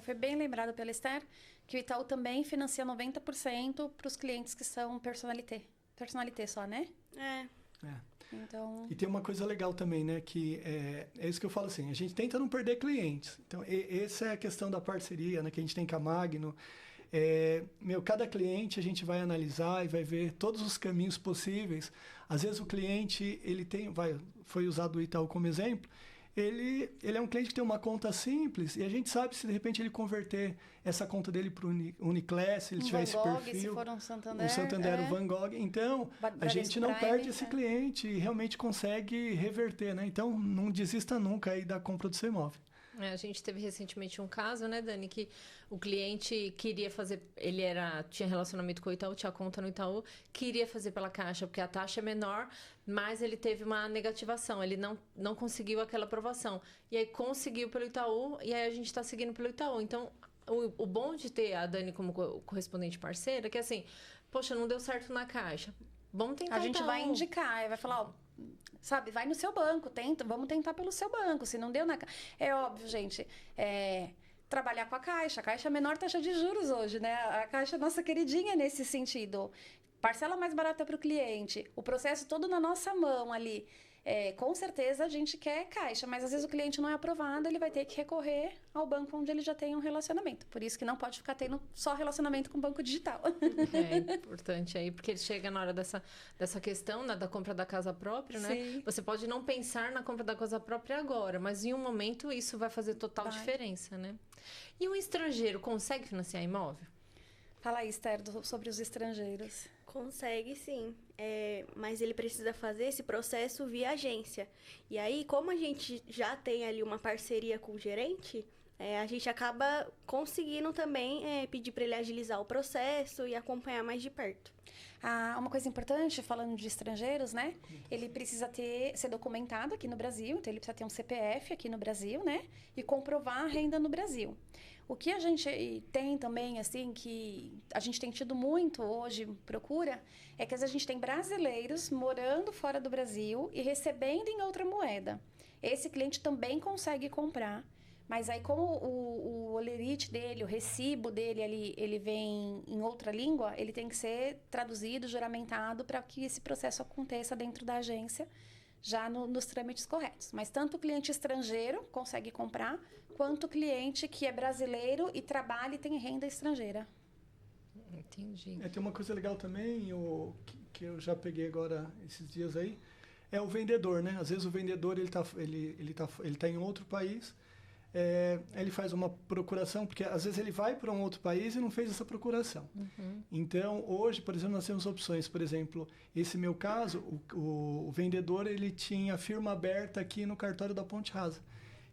Foi bem lembrado pela Esther que o Itaú também financia 90% para os clientes que são Personalité. Personalité só, né? Então... E tem uma coisa legal também, né? Que é isso que eu falo assim, a gente tenta não perder clientes. Então, essa é a questão da parceria, né? Que a gente tem com a Magno. Cada cliente a gente vai analisar e vai ver todos os caminhos possíveis. Às vezes o cliente, foi usado o Itaú como exemplo, ele é um cliente que tem uma conta simples e a gente sabe se de repente ele converter essa conta dele para o Uniclass, se ele tiver esse perfil. Se for um Santander. Um Santander, o Van Gogh. Então, a gente não perde esse cliente e realmente consegue reverter, né? Então, não desista nunca aí da compra do seu imóvel. A gente teve recentemente um caso, né, Dani, que o cliente queria fazer, tinha relacionamento com o Itaú, tinha conta no Itaú, queria fazer pela Caixa, porque a taxa é menor, mas ele teve uma negativação, ele não conseguiu aquela aprovação. E aí conseguiu pelo Itaú, e aí a gente está seguindo pelo Itaú. Então, o bom de ter a Dani como correspondente parceira é que assim, poxa, não deu certo na Caixa, vamos tentar. A gente vai indicar, vai falar, sabe, vai no seu banco, vamos tentar pelo seu banco, se não deu na... É óbvio, gente, trabalhar com a Caixa é a menor taxa de juros hoje, né? A Caixa é nossa queridinha nesse sentido. Parcela mais barata para o cliente, o processo todo na nossa mão ali. Com certeza a gente quer Caixa, mas às vezes o cliente não é aprovado, ele vai ter que recorrer ao banco onde ele já tem um relacionamento. Por isso que não pode ficar tendo só relacionamento com o banco digital. É importante aí, porque ele chega na hora dessa questão, né, da compra da casa própria, né? Sim. Você pode não pensar na compra da casa própria agora, mas em um momento isso vai fazer total diferença, né? E o estrangeiro consegue financiar imóvel? Fala aí, Esther, sobre os estrangeiros. Consegue sim, mas ele precisa fazer esse processo via agência. E aí, como a gente já tem ali uma parceria com o gerente, a gente acaba conseguindo também pedir para ele agilizar o processo e acompanhar mais de perto. Uma coisa importante, falando de estrangeiros, né? Ele precisa ser documentado aqui no Brasil, então ele precisa ter um CPF aqui no Brasil, né? E comprovar a renda no Brasil. O que a gente tem também, assim, que a gente tem tido muito hoje, procura, é que às vezes a gente tem brasileiros morando fora do Brasil e recebendo em outra moeda. Esse cliente também consegue comprar, mas aí como o olerite dele, o recibo dele ali, ele vem em outra língua, ele tem que ser traduzido, juramentado, para que esse processo aconteça dentro da agência, já nos trâmites corretos. Mas tanto o cliente estrangeiro consegue comprar, quanto o cliente que é brasileiro e trabalha e tem renda estrangeira. Entendi. Tem uma coisa legal também, que eu já peguei agora esses dias aí, é o vendedor, né? Às vezes o vendedor ele tá em outro país, ele faz uma procuração, porque às vezes ele vai para um outro país e não fez essa procuração. Uhum. Então, hoje, por exemplo, nós temos opções. Por exemplo, esse meu caso, o vendedor ele tinha firma aberta aqui no cartório da Ponte Rasa.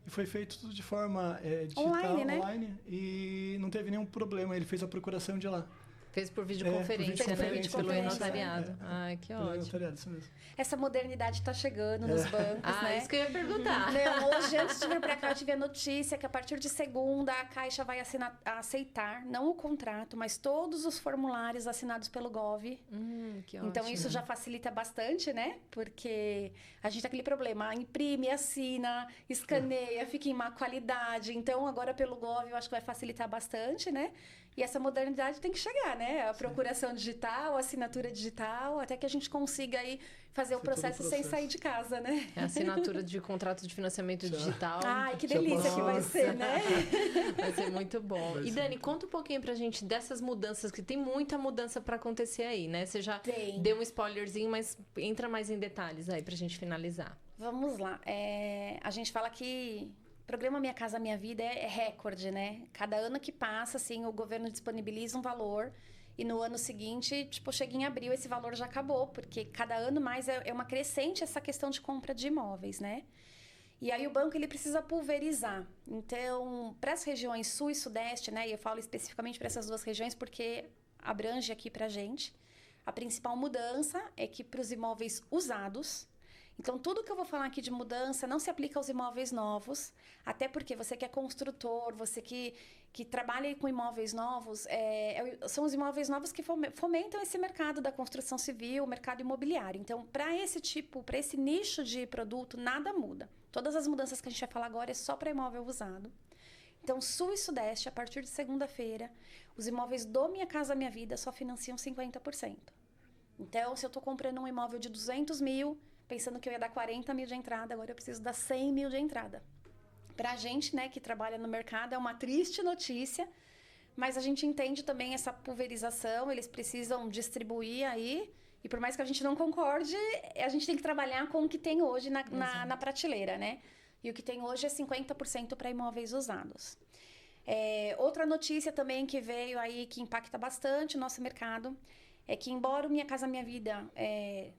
E foi feito tudo de forma digital, online, e não teve nenhum problema. Ele fez a procuração de lá. Fez por videoconferência, né? Pelo notariado. Ai, que ótimo. Notariado, isso mesmo. Essa modernidade está chegando nos bancos, né? Isso que eu ia perguntar. Hoje, antes de vir para cá, eu tive a notícia que a partir de segunda, a Caixa vai aceitar, não o contrato, mas todos os formulários assinados pelo Gov. Que então, ótimo. isso já facilita bastante, né? Porque a gente tem aquele problema, imprime, assina, escaneia, fica em má qualidade. Então, agora pelo Gov, eu acho que vai facilitar bastante, né? E essa modernidade tem que chegar, né? A procuração digital, a assinatura digital, até que a gente consiga aí fazer o processo sem sair de casa, né? A assinatura de contrato de financiamento digital. Ai, que delícia que vai ser, né? Vai ser muito bom. E Dani, conta um pouquinho pra gente dessas mudanças, que tem muita mudança pra acontecer aí, né? Você já deu um spoilerzinho, mas entra mais em detalhes aí pra gente finalizar. Vamos lá. A gente fala que o programa Minha Casa Minha Vida é recorde, né? Cada ano que passa, assim, o governo disponibiliza um valor e no ano seguinte, chega em abril, esse valor já acabou, porque cada ano mais é uma crescente essa questão de compra de imóveis, né? E aí o banco, ele precisa pulverizar. Então, para as regiões sul e sudeste, né? E eu falo especificamente para essas duas regiões porque abrange aqui pra gente. A principal mudança é que para os imóveis usados, então, tudo que eu vou falar aqui de mudança não se aplica aos imóveis novos, até porque você que é construtor, você que trabalha com imóveis novos, são os imóveis novos que fomentam esse mercado da construção civil, o mercado imobiliário. Então, para esse nicho de produto, nada muda. Todas as mudanças que a gente vai falar agora é só para imóvel usado. Então, sul e sudeste, a partir de segunda-feira, os imóveis do Minha Casa Minha Vida só financiam 50%. Então, se eu estou comprando um imóvel de 200 mil... pensando que eu ia dar 40 mil de entrada, agora eu preciso dar 100 mil de entrada. Pra gente, né, que trabalha no mercado, é uma triste notícia, mas a gente entende também essa pulverização, eles precisam distribuir aí, e por mais que a gente não concorde, a gente tem que trabalhar com o que tem hoje na prateleira, né? E o que tem hoje é 50% para imóveis usados. Outra notícia também que veio aí, que impacta bastante o nosso mercado, é que embora o Minha Casa Minha Vida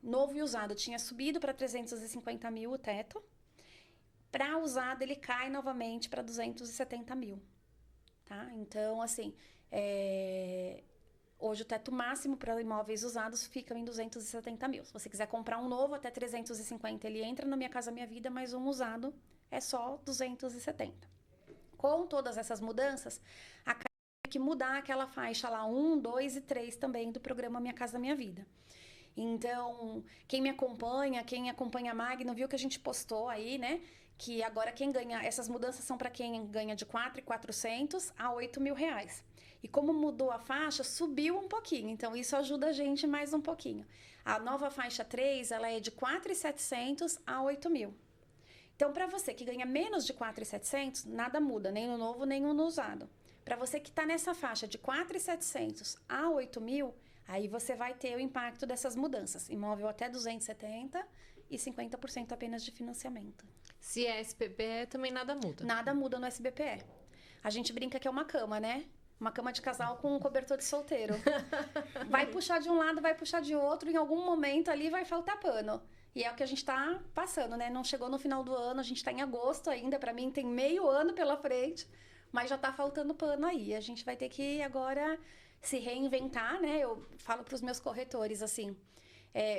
novo e usado tinha subido para 350 mil o teto, para usado ele cai novamente para 270 mil. Tá? Então, assim, hoje o teto máximo para imóveis usados fica em 270 mil. Se você quiser comprar um novo até 350, ele entra no Minha Casa Minha Vida, mas um usado é só 270. Com todas essas mudanças, que mudar aquela faixa lá 1, 2 e 3 também do programa Minha Casa Minha Vida. Então, quem acompanha a Magno, viu que a gente postou aí, né? Que agora essas mudanças são para quem ganha de 4.400 a 8 mil reais. E como mudou a faixa, subiu um pouquinho. Então, isso ajuda a gente mais um pouquinho. A nova faixa 3, ela é de 4.700 a 8 mil. Então, para você que ganha menos de 4.700, nada muda, nem no novo, nem no usado. Para você que está nessa faixa de 4.700 a 8 mil, aí você vai ter o impacto dessas mudanças. Imóvel até 270 e 50% apenas de financiamento. Se é SBPE, também nada muda. Nada muda no SBPE. A gente brinca que é uma cama, né? Uma cama de casal com um cobertor de solteiro. Vai puxar de um lado, vai puxar de outro, em algum momento ali vai faltar pano. E é o que a gente tá passando, né? Não chegou no final do ano, a gente tá em agosto ainda, pra mim tem meio ano pela frente, mas já tá faltando pano aí. A gente vai ter que agora se reinventar, né? Eu falo pros meus corretores assim,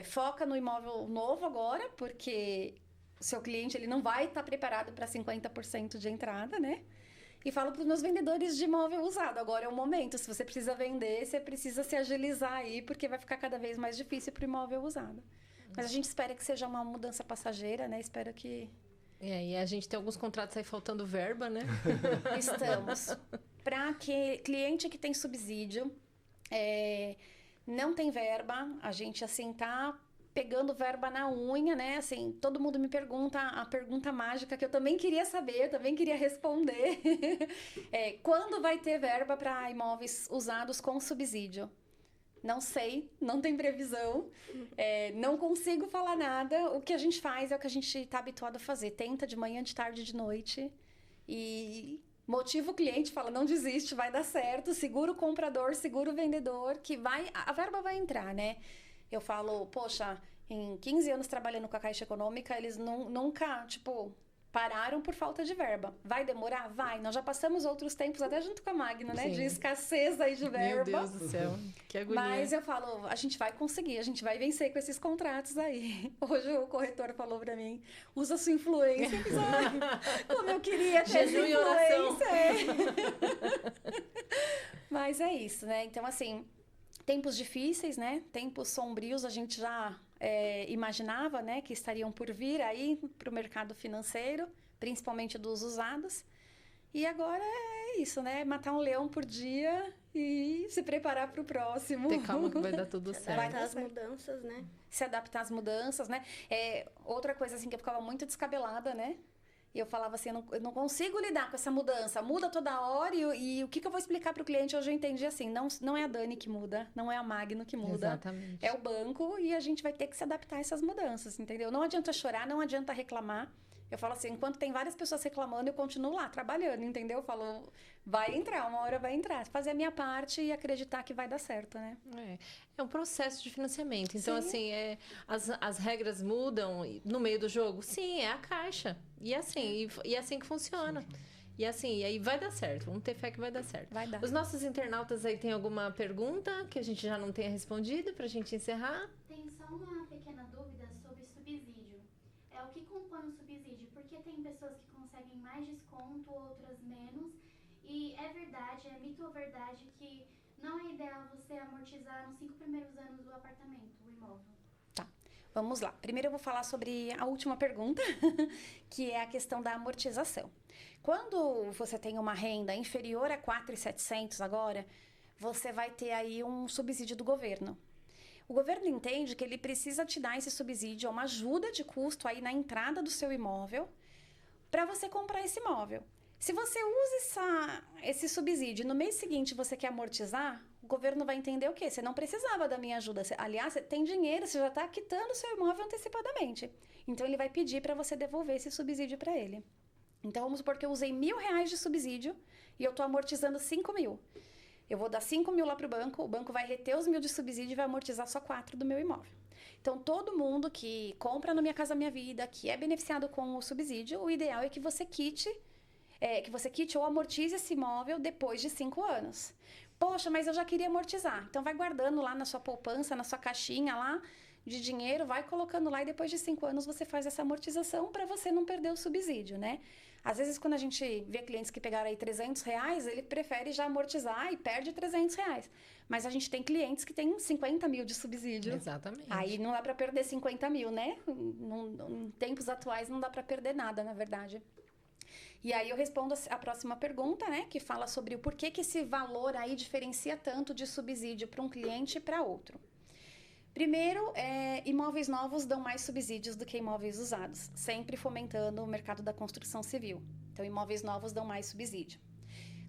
foca no imóvel novo agora, porque o seu cliente ele não vai estar preparado para 50% de entrada, né? E falo para os meus vendedores de imóvel usado, agora é o momento. Se você precisa vender, você precisa se agilizar aí, porque vai ficar cada vez mais difícil para o imóvel usado. Mas a gente espera que seja uma mudança passageira, né? Espera que... E a gente tem alguns contratos aí faltando verba, né? Estamos. Para cliente que tem subsídio, não tem verba, a gente, assim, tá pegando verba na unha, né? Assim, todo mundo me pergunta a pergunta mágica que eu também queria saber, eu também queria responder. Quando vai ter verba para imóveis usados com subsídio? Não sei, não tem previsão, não consigo falar nada. O que a gente faz é o que a gente está habituado a fazer. Tenta de manhã, de tarde, de noite e motiva o cliente, fala, não desiste, vai dar certo. Segura o comprador, segura o vendedor, que a verba vai entrar, né? Eu falo, poxa, em 15 anos trabalhando com a Caixa Econômica, eles nunca, pararam por falta de verba. Vai demorar? Vai. Nós já passamos outros tempos, até junto com a Magno, né? De escassez aí de verba. Meu Deus do céu, que agonia. Mas eu falo, a gente vai conseguir, a gente vai vencer com esses contratos aí. Hoje o corretor falou pra mim, usa sua influência. Eu fiz, como eu queria ter essa influência. Mas é isso, né? Então, assim, tempos difíceis, né? Tempos sombrios, a gente já imaginava, né? Que estariam por vir aí para o mercado financeiro, principalmente dos usados. E agora é isso, né? Matar um leão por dia e se preparar para o próximo. Ter calma que vai dar tudo certo. Vai dar as mudanças, né? Se adaptar às mudanças, né? Outra coisa, assim, que eu ficava muito descabelada, né? E eu falava assim, eu não consigo lidar com essa mudança. Muda toda hora e o que eu vou explicar para o cliente? Hoje eu entendi assim, não é a Dani que muda, não é a Magno que muda. Exatamente. É o banco e a gente vai ter que se adaptar a essas mudanças, entendeu? Não adianta chorar, não adianta reclamar. Eu falo assim, enquanto tem várias pessoas reclamando, eu continuo lá, trabalhando, entendeu? Eu falo, vai entrar, uma hora vai entrar. Fazer a minha parte e acreditar que vai dar certo, né? É um processo de financiamento. Então, Sim. assim, as regras mudam no meio do jogo? Sim, é a Caixa. E é assim que funciona. E assim, e aí vai dar certo. Vamos ter fé que vai dar certo. Vai dar. Os nossos internautas aí têm alguma pergunta que a gente já não tenha respondido pra gente encerrar? Tem só uma pequena dúvida sobre subsídio. O que compõe o subsídio? Porque tem pessoas que conseguem mais desconto, outras menos. E é verdade, é mito ou verdade que não é ideal você amortizar nos 5 primeiros anos do apartamento, o imóvel? Tá, vamos lá. Primeiro eu vou falar sobre a última pergunta, que é a questão da amortização. Quando você tem uma renda inferior a 4.700 agora, você vai ter aí um subsídio do governo. O governo entende que ele precisa te dar esse subsídio, uma ajuda de custo aí na entrada do seu imóvel, para você comprar esse imóvel. Se você usa esse subsídio e no mês seguinte você quer amortizar, o governo vai entender o quê? Você não precisava da minha ajuda. Aliás, você tem dinheiro, você já está quitando o seu imóvel antecipadamente. Então, ele vai pedir para você devolver esse subsídio para ele. Então, vamos supor que eu usei R$1.000 de subsídio e eu estou amortizando 5.000. Eu vou dar 5.000 lá para o banco vai reter os 1.000 de subsídio e vai amortizar só 4 do meu imóvel. Então, todo mundo que compra no Minha Casa Minha Vida, que é beneficiado com o subsídio, o ideal é que você quite ou amortize esse imóvel depois de 5 anos. Poxa, mas eu já queria amortizar. Então, vai guardando lá na sua poupança, na sua caixinha lá de dinheiro, vai colocando lá e depois de 5 anos você faz essa amortização para você não perder o subsídio, né? Às vezes, quando a gente vê clientes que pegaram aí R$300, ele prefere já amortizar e perde R$300. Mas a gente tem clientes que têm 50.000 de subsídio. Exatamente. Aí não dá para perder 50.000, né? Em tempos atuais não dá para perder nada, na verdade. E aí eu respondo a próxima pergunta, né? Que fala sobre o porquê que esse valor aí diferencia tanto de subsídio para um cliente e para outro. Primeiro, imóveis novos dão mais subsídios do que imóveis usados, sempre fomentando o mercado da construção civil. Então, imóveis novos dão mais subsídio.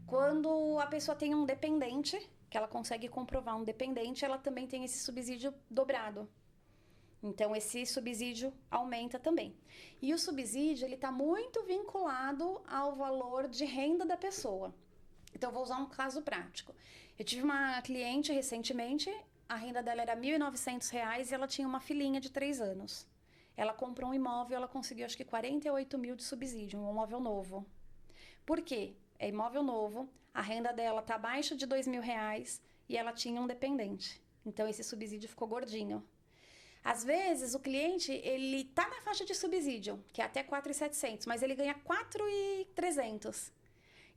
Quando a pessoa tem um dependente, que ela consegue comprovar um dependente, ela também tem esse subsídio dobrado. Então, esse subsídio aumenta também. E o subsídio, ele está muito vinculado ao valor de renda da pessoa. Então, eu vou usar um caso prático. Eu tive uma cliente recentemente, a renda dela era R$ 1.900 e ela tinha uma filhinha de 3 anos. Ela comprou um imóvel, ela conseguiu acho que 48 mil de subsídio, um imóvel novo. Por quê? É imóvel novo, a renda dela está abaixo de R$ 2.000 e ela tinha um dependente. Então, esse subsídio ficou gordinho. Às vezes, o cliente, ele está na faixa de subsídio, que é até 4.700, mas ele ganha 4.300.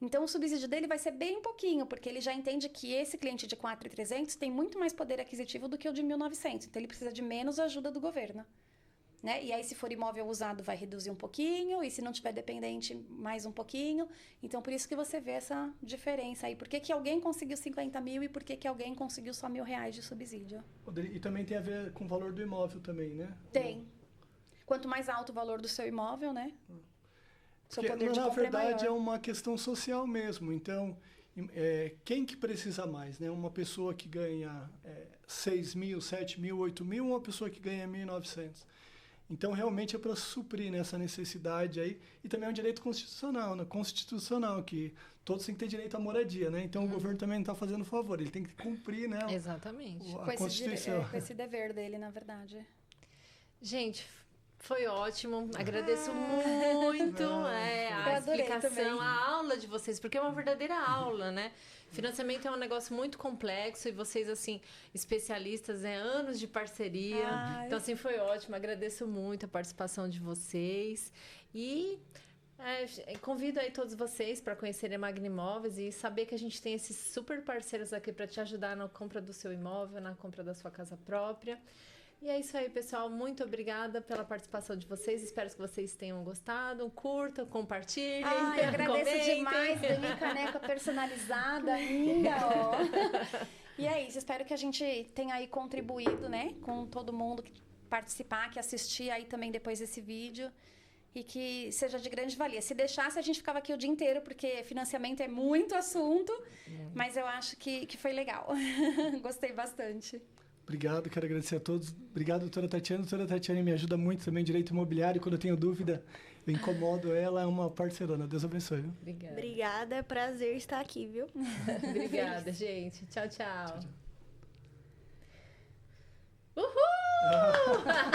Então, o subsídio dele vai ser bem pouquinho, porque ele já entende que esse cliente de 4.300 tem muito mais poder aquisitivo do que o de 1.900. Então, ele precisa de menos ajuda do governo. Né? E aí, se for imóvel usado, vai reduzir um pouquinho. E se não tiver dependente, mais um pouquinho. Então, por isso que você vê essa diferença aí. Por que alguém conseguiu 50 mil e por que alguém conseguiu só R$ 1.000 de subsídio? E também tem a ver com o valor do imóvel também, né? Tem. Quanto mais alto o valor do seu imóvel, né? Seu Porque, poder de na compra verdade, é maior. uma questão social mesmo. Então, quem que precisa mais, né? Uma pessoa que ganha 6 mil, 7 mil, 8 mil, ou uma pessoa que ganha 1.900? Então, realmente é para suprir nessa necessidade aí. E também é um direito constitucional, né? Constitucional, que todos têm que ter direito à moradia, né? Então, o governo também não está fazendo favor. Ele tem que cumprir, né? Exatamente. A Constituição. Com esse dever dele, na verdade. Gente, foi ótimo. Agradeço muito a Eu adorei explicação, também. a aula de vocês, porque é uma verdadeira aula, né? Financiamento é um negócio muito complexo e vocês, assim, especialistas, anos de parceria. Ai. Então, assim, foi ótimo. Agradeço muito a participação de vocês. E convido aí todos vocês para conhecerem a Magna Imóveis e saber que a gente tem esses super parceiros aqui para te ajudar na compra do seu imóvel, na compra da sua casa própria. E é isso aí, pessoal. Muito obrigada pela participação de vocês. Espero que vocês tenham gostado. Curtam, compartilhem. Ai, agradeço comentem. demais. Ganhei caneca personalizada ainda, ó. E é isso. Espero que a gente tenha aí contribuído, né? Com todo mundo que participar, que assistir aí também depois desse vídeo. E que seja de grande valia. Se deixasse, a gente ficava aqui o dia inteiro, porque financiamento é muito assunto. Mas eu acho que foi legal. Gostei bastante. Obrigado, quero agradecer a todos. Obrigado, doutora Tatiana. A doutora Tatiana me ajuda muito também em direito imobiliário. Quando eu tenho dúvida, eu incomodo ela. É uma parceirona. Deus abençoe. Viu? Obrigada. Obrigada, prazer estar aqui, viu? Obrigada, gente. Tchau, tchau. Uhul!